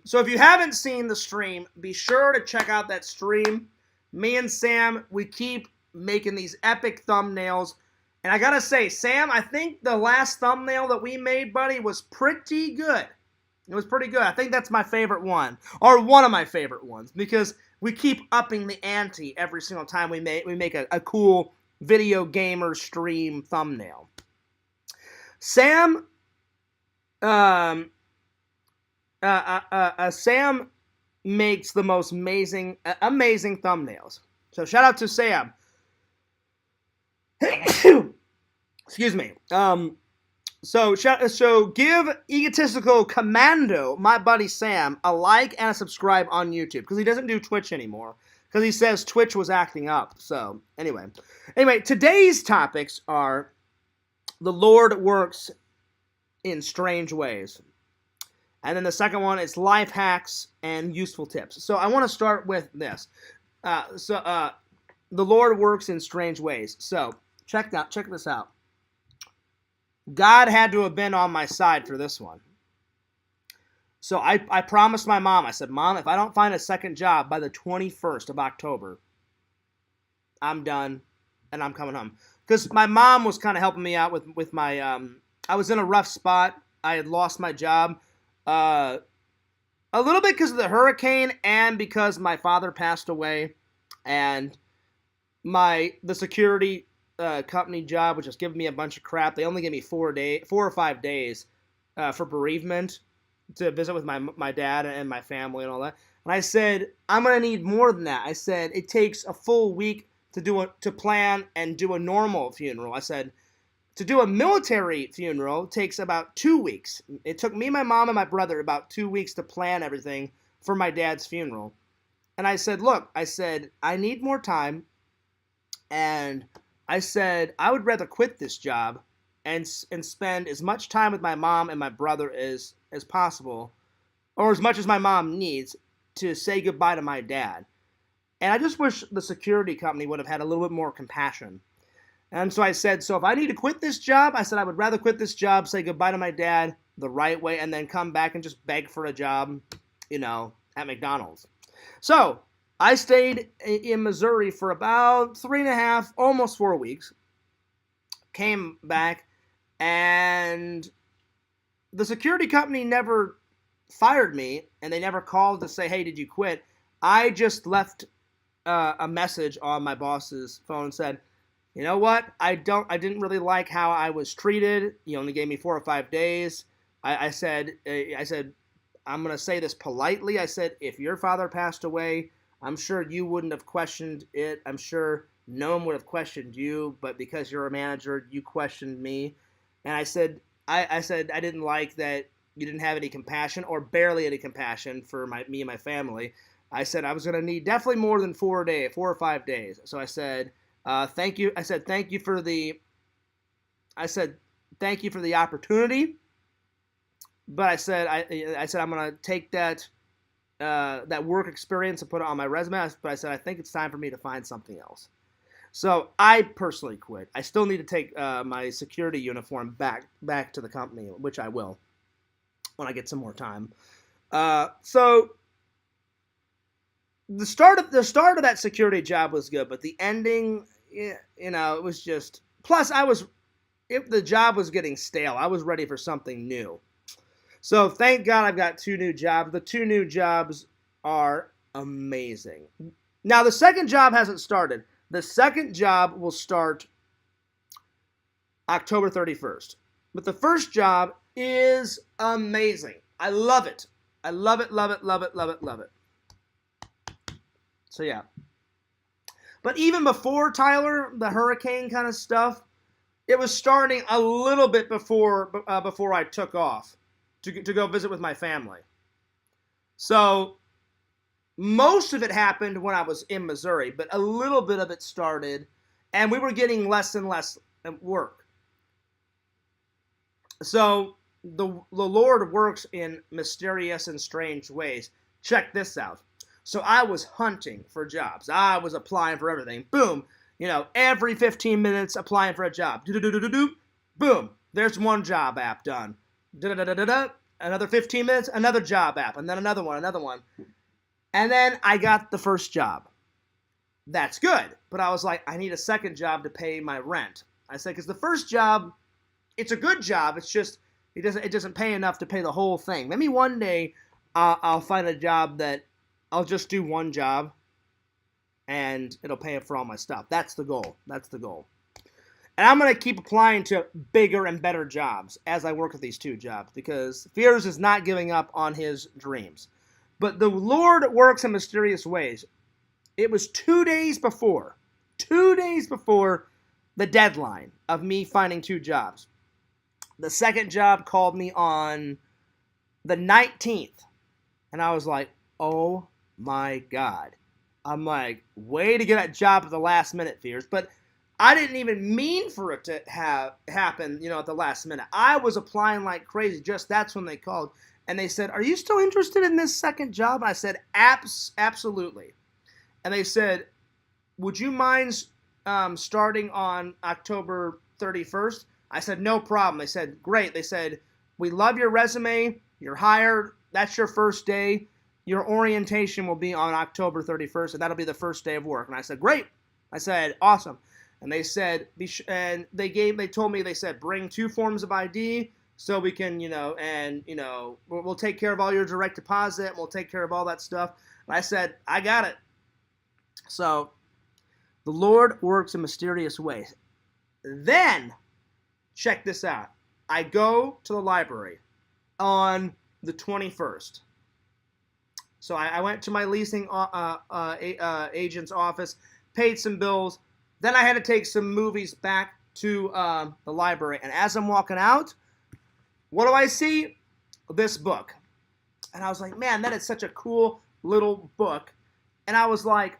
So if you haven't seen the stream, be sure to check out that stream. Me and Sam, we keep making these epic thumbnails. And I gotta say, Sam, I think the last thumbnail that we made, buddy, was pretty good. It was pretty good. I think that's my favorite one. Or one of my favorite ones. Because we keep upping the ante every single time we make a cool video gamer stream thumbnail. Sam... Sam makes the most amazing thumbnails. So shout out to Sam. Excuse me. So give Egotistical Commando, my buddy Sam, a like and a subscribe on YouTube, because he doesn't do Twitch anymore, because he says Twitch was acting up. So anyway, today's topics are the Lord works in strange ways. And then the second one is life hacks and useful tips. So I want to start with this. The Lord works in strange ways. So check this out. God had to have been on my side for this one. So I promised my mom, I said, Mom, if I don't find a second job by the 21st of October, I'm done and I'm coming home. Because my mom was kind of helping me out with my... I was in a rough spot. I had lost my job. A little bit because of the hurricane and because my father passed away. And the security company job, which was giving me a bunch of crap, they only gave me 4 or 5 days for bereavement to visit with my dad and my family and all that. And I said, I'm going to need more than that. I said, it takes a full week to plan and do a normal funeral. I said, to do a military funeral takes about 2 weeks. It took me, my mom, and my brother about 2 weeks to plan everything for my dad's funeral. And I said, look, I need more time. And I said, I would rather quit this job and spend as much time with my mom and my brother as possible, or as much as my mom needs, to say goodbye to my dad. And I just wish the security company would have had a little bit more compassion. And so I said, so if I need to quit this job, I said I would rather quit this job, say goodbye to my dad the right way, and then come back and just beg for a job, at McDonald's. So I stayed in Missouri for about 3.5, almost 4 weeks. Came back, and the security company never fired me, and they never called to say, hey, did you quit? I just left a message on my boss's phone and said, you know what? I didn't really like how I was treated. You only gave me 4 or 5 days. I said, I'm going to say this politely. I said, if your father passed away, I'm sure you wouldn't have questioned it. I'm sure no one would have questioned you, but because you're a manager, you questioned me. And I said, I didn't like that you didn't have any compassion, or barely any compassion for me and my family. I said I was going to need definitely more than 4 or 5 days. So I said, thank you. I said thank you for the opportunity, but I said I'm gonna take that work experience and put it on my resume. But I said I think it's time for me to find something else. So I personally quit. I still need to take my security uniform back to the company, which I will when I get some more time. So the start of that security job was good, but the ending, it was just. Plus, if the job was getting stale, I was ready for something new. So thank God I've got 2 new jobs. The 2 new jobs are amazing. Now the second job hasn't started. The second job will start October 31st. But the first job is amazing. I love it. I love it, love it, love it, love it, love it. So yeah. But even before Tyler, the hurricane kind of stuff, it was starting a little bit before I took off to go visit with my family. So most of it happened when I was in Missouri, but a little bit of it started, and we were getting less and less work. So the Lord works in mysterious and strange ways. Check this out. So I was hunting for jobs. I was applying for everything. Boom. Every 15 minutes applying for a job. Boom. There's one job app done. Another 15 minutes, another job app, and then another one. And then I got the first job. That's good. But I was like, I need a second job to pay my rent. I said, because the first job, it's a good job. It's just, it doesn't pay enough to pay the whole thing. Maybe one day I'll find a job that I'll just do one job and it'll pay for all my stuff. That's the goal. And I'm going to keep applying to bigger and better jobs as I work with these 2 jobs because Fears is not giving up on his dreams. But the Lord works in mysterious ways. It was 2 days before the deadline of me finding 2 jobs. The second job called me on the 19th. And I was like, oh my God. I'm like, way to get that job at the last minute, Fears. But I didn't even mean for it to happen, at the last minute. I was applying like crazy. Just that's when they called. And they said, are you still interested in this second job? And I said, absolutely. And they said, would you mind starting on October 31st? I said, no problem. They said, great. They said, we love your resume. You're hired. That's your first day. Your orientation will be on October 31st, and that'll be the first day of work. And I said, great. I said, awesome. And they said, they told me, they said, bring 2 forms of ID so we can, we'll take care of all your direct deposit. And we'll take care of all that stuff. And I said, I got it. So the Lord works in mysterious ways. Then, check this out. I go to the library on the 21st. So I went to my leasing agent's office, paid some bills. Then I had to take some movies back to the library. And as I'm walking out, what do I see? This book. And I was like, man, that is such a cool little book. And I was like,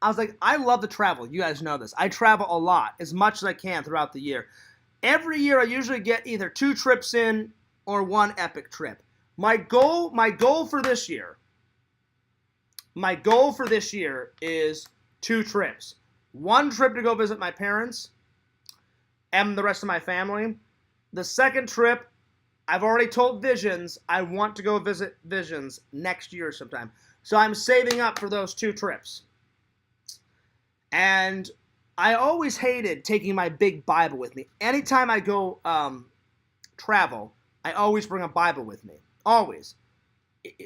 I love to travel. You guys know this. I travel a lot, as much as I can throughout the year. Every year I usually get either 2 trips in or 1 epic trip. My goal for this year is 2 trips. 1 trip to go visit my parents and the rest of my family. The second trip, I've already told Visions, I want to go visit Visions next year sometime. So I'm saving up for those 2 trips. And I always hated taking my big Bible with me. Anytime I go travel, I always bring a Bible with me. Always.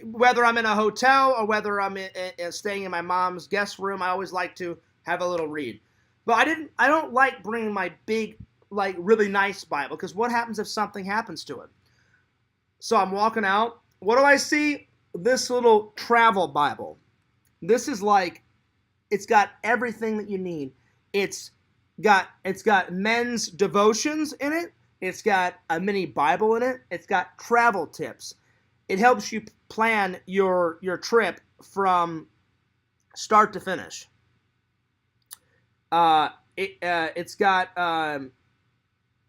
Whether I'm in a hotel or whether I'm staying in my mom's guest room, I always like to have a little read. But I don't like bringing my big, like, really nice Bible, because what happens if something happens to it? So I'm walking out. What do I see? This little travel Bible. This is like, it's got everything that you need. It's got men's devotions in it. It's got a mini Bible in it. It's got travel tips. It helps you plan your trip from start to finish. It's got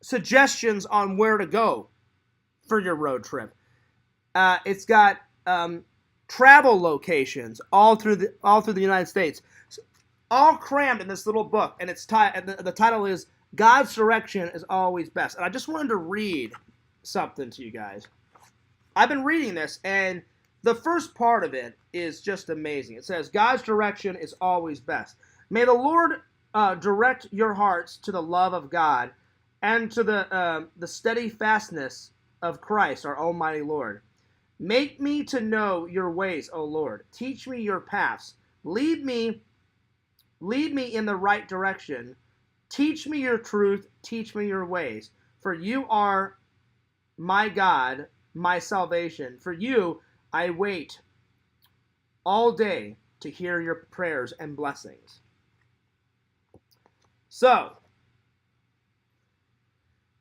suggestions on where to go for your road trip. It's got travel locations all through the United States, all crammed in this little book. And the title is God's Direction is Always Best. And I just wanted to read something to you guys. I've been reading this, and the first part of it is just amazing. It says, God's direction is always best. May the Lord direct your hearts to the love of God and to the steady fastness of Christ, our almighty Lord. Make me to know your ways, O Lord. Teach me your paths. Lead me in the right direction. Teach me your truth. Teach me your ways. For you are my God, my salvation. For you I wait all day to hear your prayers and blessings. So,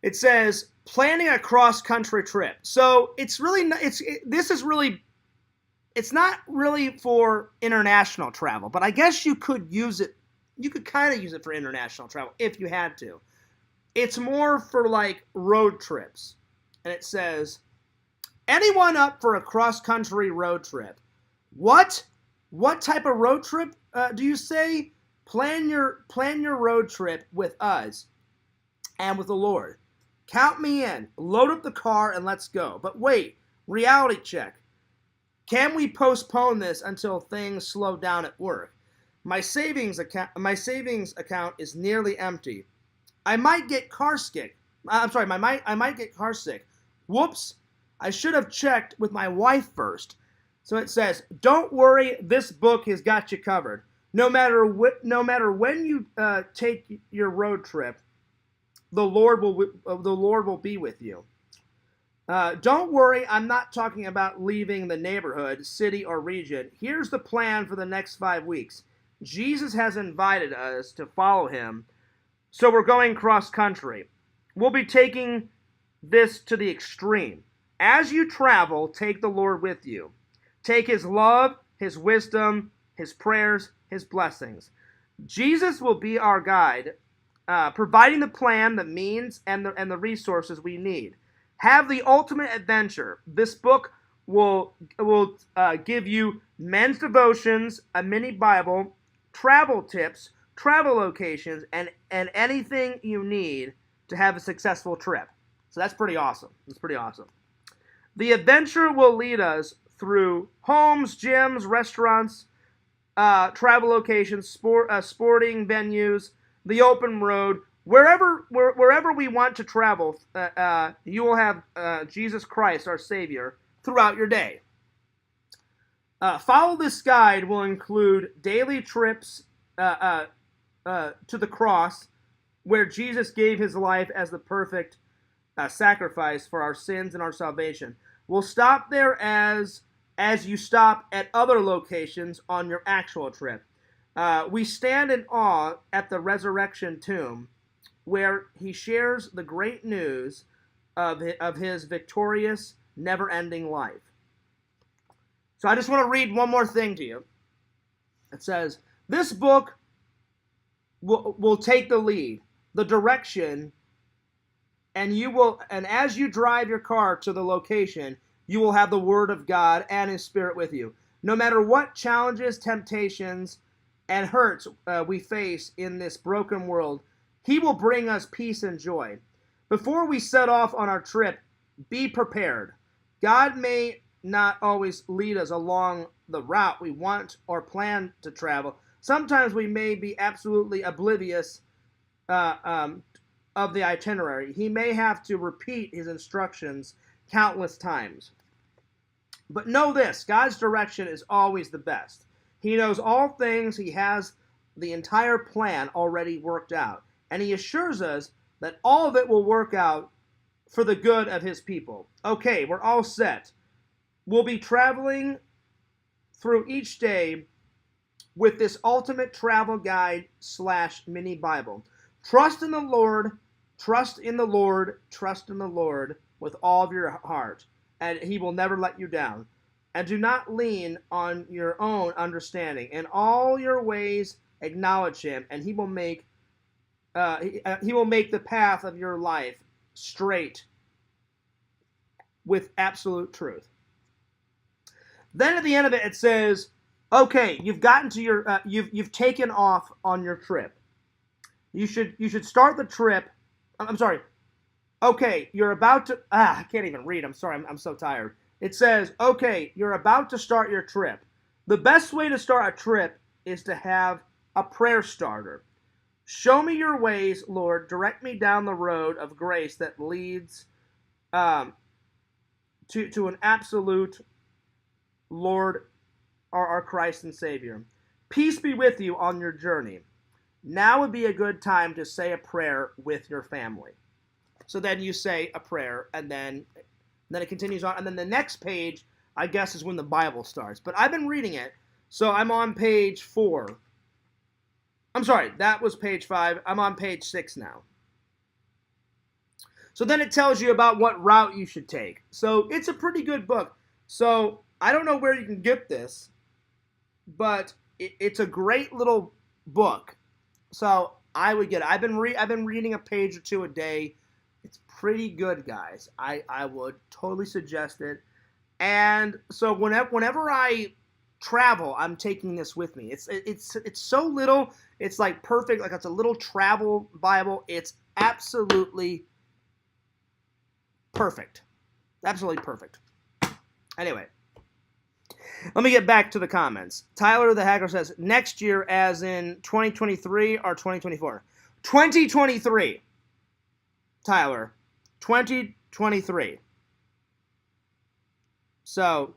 it says planning a cross-country trip. So it's not really for international travel, but I guess you could use it. You could kind of use it for international travel if you had to. It's more for like road trips. And it says, anyone up for a cross-country road trip? What? What type of road trip do you say? Plan your road trip with us and with the Lord. Count me in. Load up the car and let's go. But wait, reality check. Can we postpone this until things slow down at work? My savings account is nearly empty. I might get car sick. I might get car sick. Whoops. I should have checked with my wife first. So it says, don't worry, this book has got you covered. No matter when you take your road trip, the Lord will be with you. Don't worry, I'm not talking about leaving the neighborhood, city, or region. Here's the plan for the next 5 weeks. Jesus has invited us to follow him, so we're going cross country. We'll be taking this to the extreme. As you travel, take the Lord with you. Take his love, his wisdom, his prayers, his blessings. Jesus will be our guide, providing the plan, the means, and the resources we need. Have the ultimate adventure. This book will give you men's devotions, a mini Bible, travel tips, travel locations, and anything you need to have a successful trip. So that's pretty awesome. It's pretty awesome. The adventure will lead us through homes, gyms, restaurants, travel locations, sporting venues, the open road. Wherever we want to travel, you will have Jesus Christ, our Savior, throughout your day. Follow this guide will include daily trips to the cross, where Jesus gave his life as the perfect sacrifice for our sins and our salvation. We'll stop there as you stop at other locations on your actual trip. We stand in awe at the resurrection tomb, where he shares the great news of his victorious, never-ending life. So I just want to read one more thing to you. It says, this book will take the lead, the direction, and as you drive your car to the location, you will have the Word of God and his Spirit with you. No matter what challenges, temptations, and hurts we face in this broken world, he will bring us peace and joy. Before we set off on our trip, be prepared. God may not always lead us along the route we want or plan to travel. Sometimes we may be absolutely oblivious of the itinerary. He may have to repeat his instructions countless times. But know this, God's direction is always the best. He knows all things. He has the entire plan already worked out. And he assures us that all of it will work out for the good of his people. Okay, we're all set. We'll be traveling through each day with this ultimate travel guide / mini Bible. Trust in the Lord, trust in the Lord, trust in the Lord with all of your heart, and he will never let you down. And do not lean on your own understanding. In all your ways acknowledge him, and he will make the path of your life straight with absolute truth. Then at the end of it, it says, okay, you've gotten to your you've taken off on your trip. You should start the trip. I'm sorry. Okay, you're about to I can't even read. I'm sorry. I'm so tired. It says, okay, you're about to start your trip. The best way to start a trip is to have a prayer starter. Show me your ways, Lord. Direct me down the road of grace that leads um, to an absolute Lord, our Christ and Savior. Peace be with you on your journey. Now would be a good time to say a prayer with your family. So then you say a prayer, and then it continues on. And then the next page, I guess, is when the Bible starts. But I've been reading it, so I'm on page 4. I'm sorry, that was page 5. I'm on page 6 now. So then it tells you about what route you should take. So it's a pretty good book. So I don't know where you can get this, but it's a great little book. So I would get it. I've been reading a page or two a day. It's pretty good, guys. I would totally suggest it. And so whenever I travel, I'm taking this with me. It's so little. It's like perfect. Like it's a little travel Bible. It's absolutely perfect. Absolutely perfect. Anyway, let me get back to the comments. Tyler the Hacker says, next year as in 2023 or 2024? 2023. Tyler. 2023. So,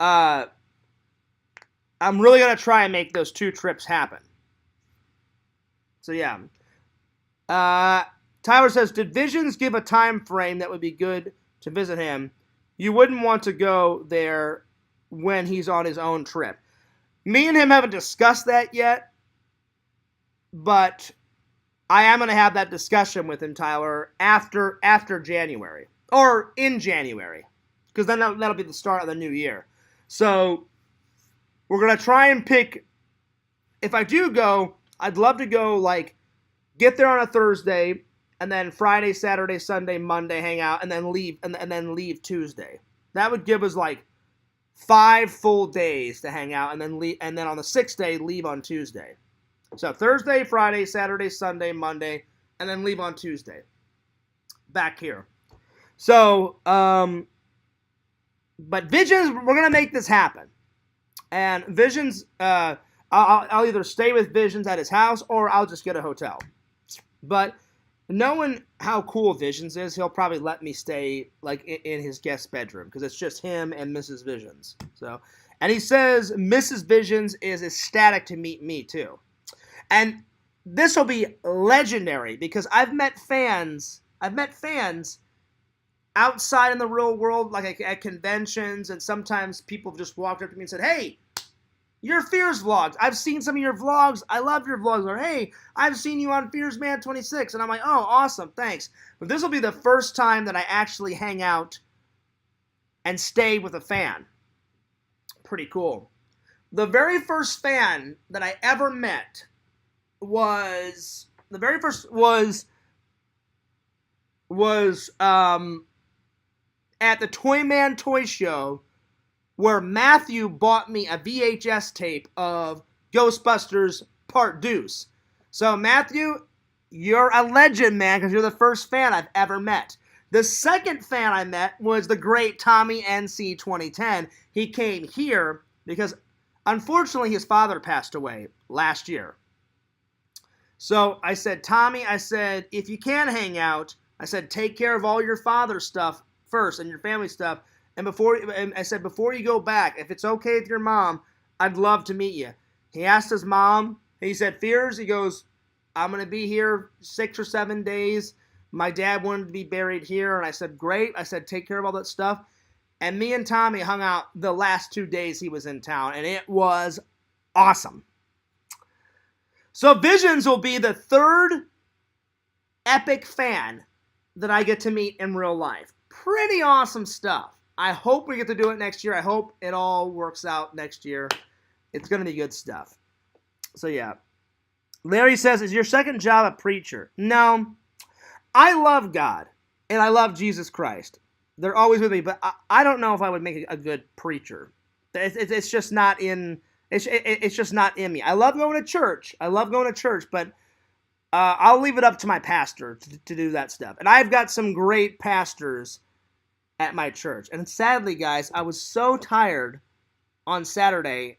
I'm really going to try and make those 2 trips happen. So, yeah. Tyler says, did Visions give a time frame that would be good to visit him? You wouldn't want to go there when he's on his own trip. Me and him haven't discussed that yet, but I am going to have that discussion with him, Tyler, after January. Or in January. Because then that'll be the start of the new year. So, we're going to try and pick... If I do go, I'd love to go, like, get there on a Thursday, and then Friday, Saturday, Sunday, Monday, hang out, and then leave, and then leave Tuesday. That would give us, like, 5 full days to hang out, and then leave, and then on the 6th day, leave on Tuesday. So Thursday, Friday, Saturday, Sunday, Monday, and then leave on Tuesday. Back here. So, but Visions, we're going to make this happen. And Visions, I'll either stay with Visions at his house, or I'll just get a hotel. But knowing how cool Visions is, he'll probably let me stay like in his guest bedroom because it's just him and Mrs. Visions. So, and he says Mrs. Visions is ecstatic to meet me too. And this will be legendary because I've met fans outside in the real world, like at conventions, and sometimes people have just walked up to me and said, "Hey, your Fears vlogs. I've seen some of your vlogs. I love your vlogs." Or, "Hey, I've seen you on Fears Man 26. And I'm like, "Oh, awesome. Thanks." But this will be the first time that I actually hang out and stay with a fan. Pretty cool. The very first fan that I ever met was at the Toy Man Toy Show, where Matthew bought me a VHS tape of Ghostbusters Part Deuce. So, Matthew, you're a legend, man, because you're the first fan I've ever met. The second fan I met was the great Tommy NC 2010. He came here because, unfortunately, his father passed away last year. So, I said, Tommy, if you can hang out, I said, take care of all your father's stuff first and your family stuff. And I said, before you go back, if it's okay with your mom, I'd love to meet you. He asked his mom. He said, Fears, he goes, I'm going to be here 6 or 7 days. My dad wanted to be buried here. And I said, great. I said, take care of all that stuff. And me and Tommy hung out the last 2 days he was in town. And it was awesome. So Visions will be the third epic fan that I get to meet in real life. Pretty awesome stuff. I hope we get to do it next year. I hope it all works out next year. It's going to be good stuff. So, yeah. Larry says, is your second job a preacher? No. I love God, and I love Jesus Christ. They're always with me, but I don't know if I would make a good preacher. It's just not in... It's just not in me. I love going to church. But I'll leave it up to my pastor to do that stuff. And I've got some great pastors at my church. And sadly, guys, I was so tired on Saturday,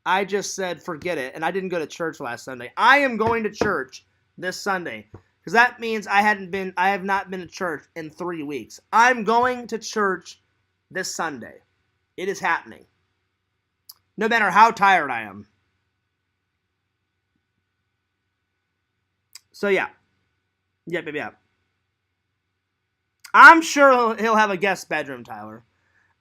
I just said forget it, and I didn't go to church last Sunday. I am going to church this Sunday, because that means I have not been to church in 3 weeks. I'm going to church this Sunday. It is happening. No matter how tired I am. So yeah. Yep. I'm sure he'll have a guest bedroom, Tyler.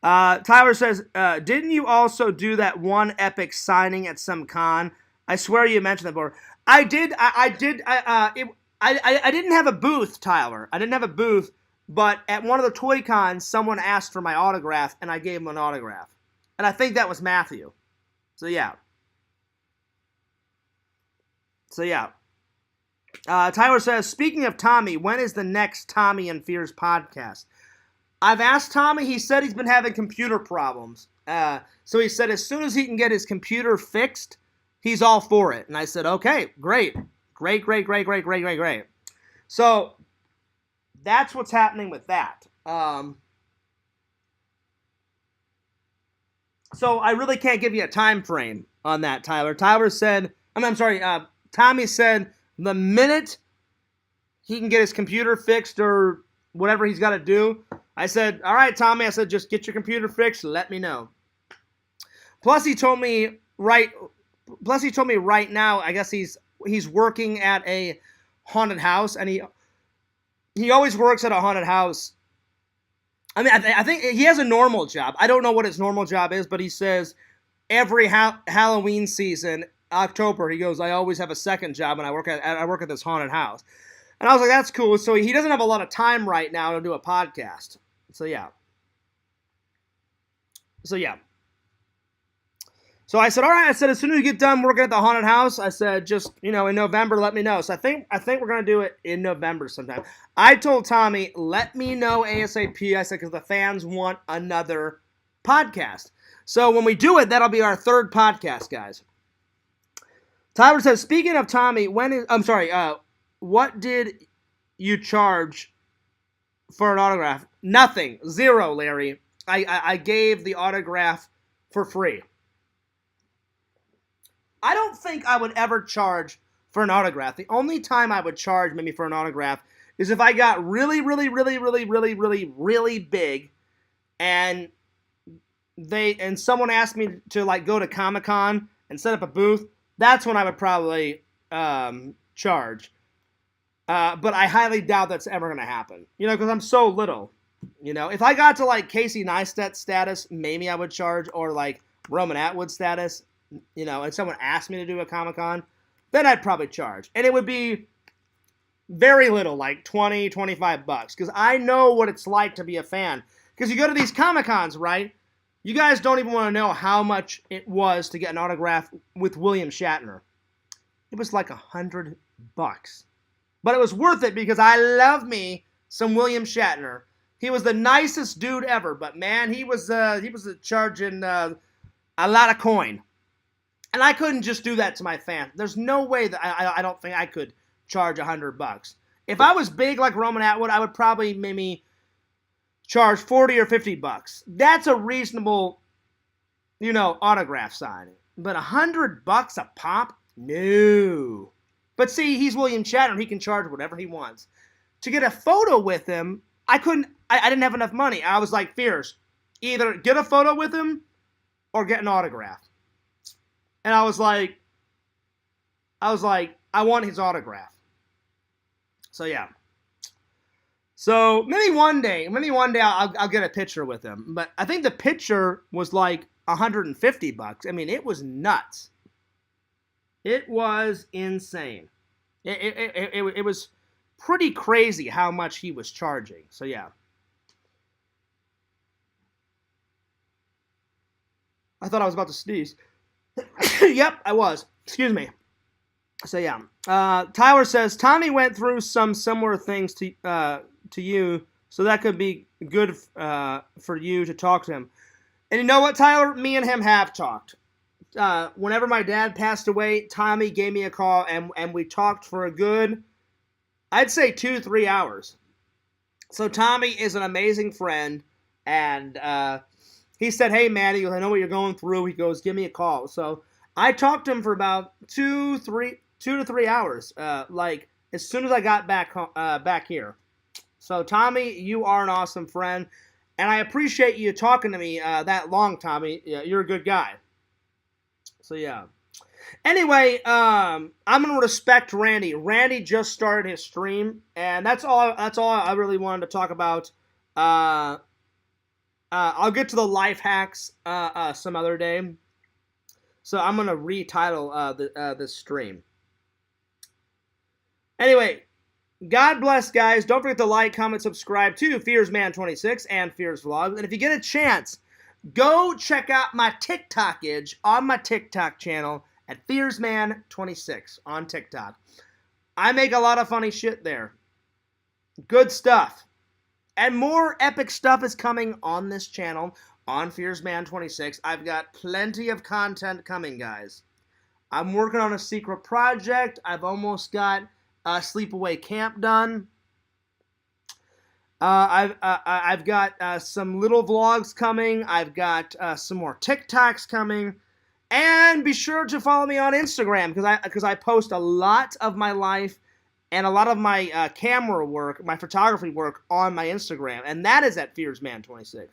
Tyler says, didn't you also do that one epic signing at some con? I swear you mentioned that before. I did. I didn't have a booth, Tyler. I didn't have a booth, but at one of the toy cons, someone asked for my autograph, and I gave him an autograph. And I think that was Matthew. So yeah. Tyler says, speaking of Tommy, when is the next Tommy and Fears podcast? I've asked Tommy. He said he's been having computer problems. So he said as soon as he can get his computer fixed, he's all for it. And I said, okay, great. So that's what's happening with that. So I really can't give you a time frame on that, Tyler. Tommy said the minute he can get his computer fixed or whatever he's got to do, I said, all right, Tommy, just get your computer fixed, let me know. Plus he told me right now, I guess he's working at a haunted house, and he always works at a haunted house. I mean, I think he has a normal job. I don't know what his normal job is, but he says every Halloween season, October, he goes, I always have a second job, and I work at this haunted house. And I was like, that's cool. So he doesn't have a lot of time right now to do a podcast. So yeah. So I said, all right. I said, as soon as you get done working at the haunted house, I said, just, in November, let me know. So I think we're going to do it in November sometime. I told Tommy, let me know ASAP. I said, because the fans want another podcast. So when we do it, that'll be our third podcast, guys. Tyler says, speaking of Tommy, what did you charge for an autograph? Nothing. Zero, Larry. I gave the autograph for free. I don't think I would ever charge for an autograph. The only time I would charge maybe for an autograph is if I got really, really, really, really, really, really, really big, and someone asked me to go to Comic-Con and set up a booth. That's when I would probably charge. But I highly doubt that's ever going to happen. Because I'm so little. If I got to Casey Neistat status, maybe I would charge, or Roman Atwood status, and someone asked me to do a Comic-Con, then I'd probably charge. And it would be very little, like $20, $25, because I know what it's like to be a fan. Because you go to these Comic-Cons, right? You guys don't even want to know how much it was to get an autograph with William Shatner. It was like $100. But it was worth it because I love me some William Shatner. He was the nicest dude ever, but man, he was charging a lot of coin. And I couldn't just do that to my fans. There's no way that I don't think I could charge $100. If I was big like Roman Atwood, I would probably maybe charge $40 or $50. That's a reasonable, autograph signing. But $100 a pop? No. But see, he's William Shatner. He can charge whatever he wants. To get a photo with him, I didn't have enough money. I was like, Fierce, either get a photo with him or get an autograph. And I was like, I want his autograph. So yeah. So maybe one day I'll get a picture with him. But I think the picture was like $150. I mean, it was nuts. It was insane. It was pretty crazy how much he was charging. So yeah. I thought I was about to sneeze. Yep, I was. Excuse me. So yeah. Tyler says Tommy went through some similar things to you, so that could be good for you to talk to him. And you know what, Tyler? Me and him have talked. Whenever my dad passed away, Tommy gave me a call, and we talked for a good, I'd say 2-3 hours. So Tommy is an amazing friend. And he said, hey, man, he goes, I know what you're going through. He goes, give me a call. So I talked to him for about 2 to 3 hours, like as soon as I got back here. So, Tommy, you are an awesome friend, and I appreciate you talking to me that long, Tommy. Yeah, you're a good guy. So, yeah. Anyway, I'm gonna respect Randy. Randy just started his stream, and that's all I really wanted to talk about. I'll get to the life hacks some other day. So I'm gonna retitle this stream. Anyway, God bless, guys. Don't forget to like, comment, subscribe to FearsMan26 and Fears Vlogs. And if you get a chance, go check out my TikTokage on my TikTok channel at FearsMan26 on TikTok. I make a lot of funny shit there. Good stuff. And more epic stuff is coming on this channel on FearsMan26. I've got plenty of content coming, guys. I'm working on a secret project. I've almost got Sleepaway Camp done. I've got some little vlogs coming. I've got some more TikToks coming, and be sure to follow me on Instagram because I post a lot of my life and a lot of my camera work, my photography work on my Instagram, and that is at FearsMan26.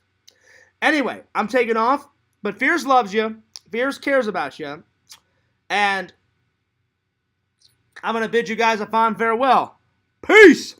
Anyway, I'm taking off, but Fears loves you. Fears cares about you, and I'm going to bid you guys a fond farewell. Peace!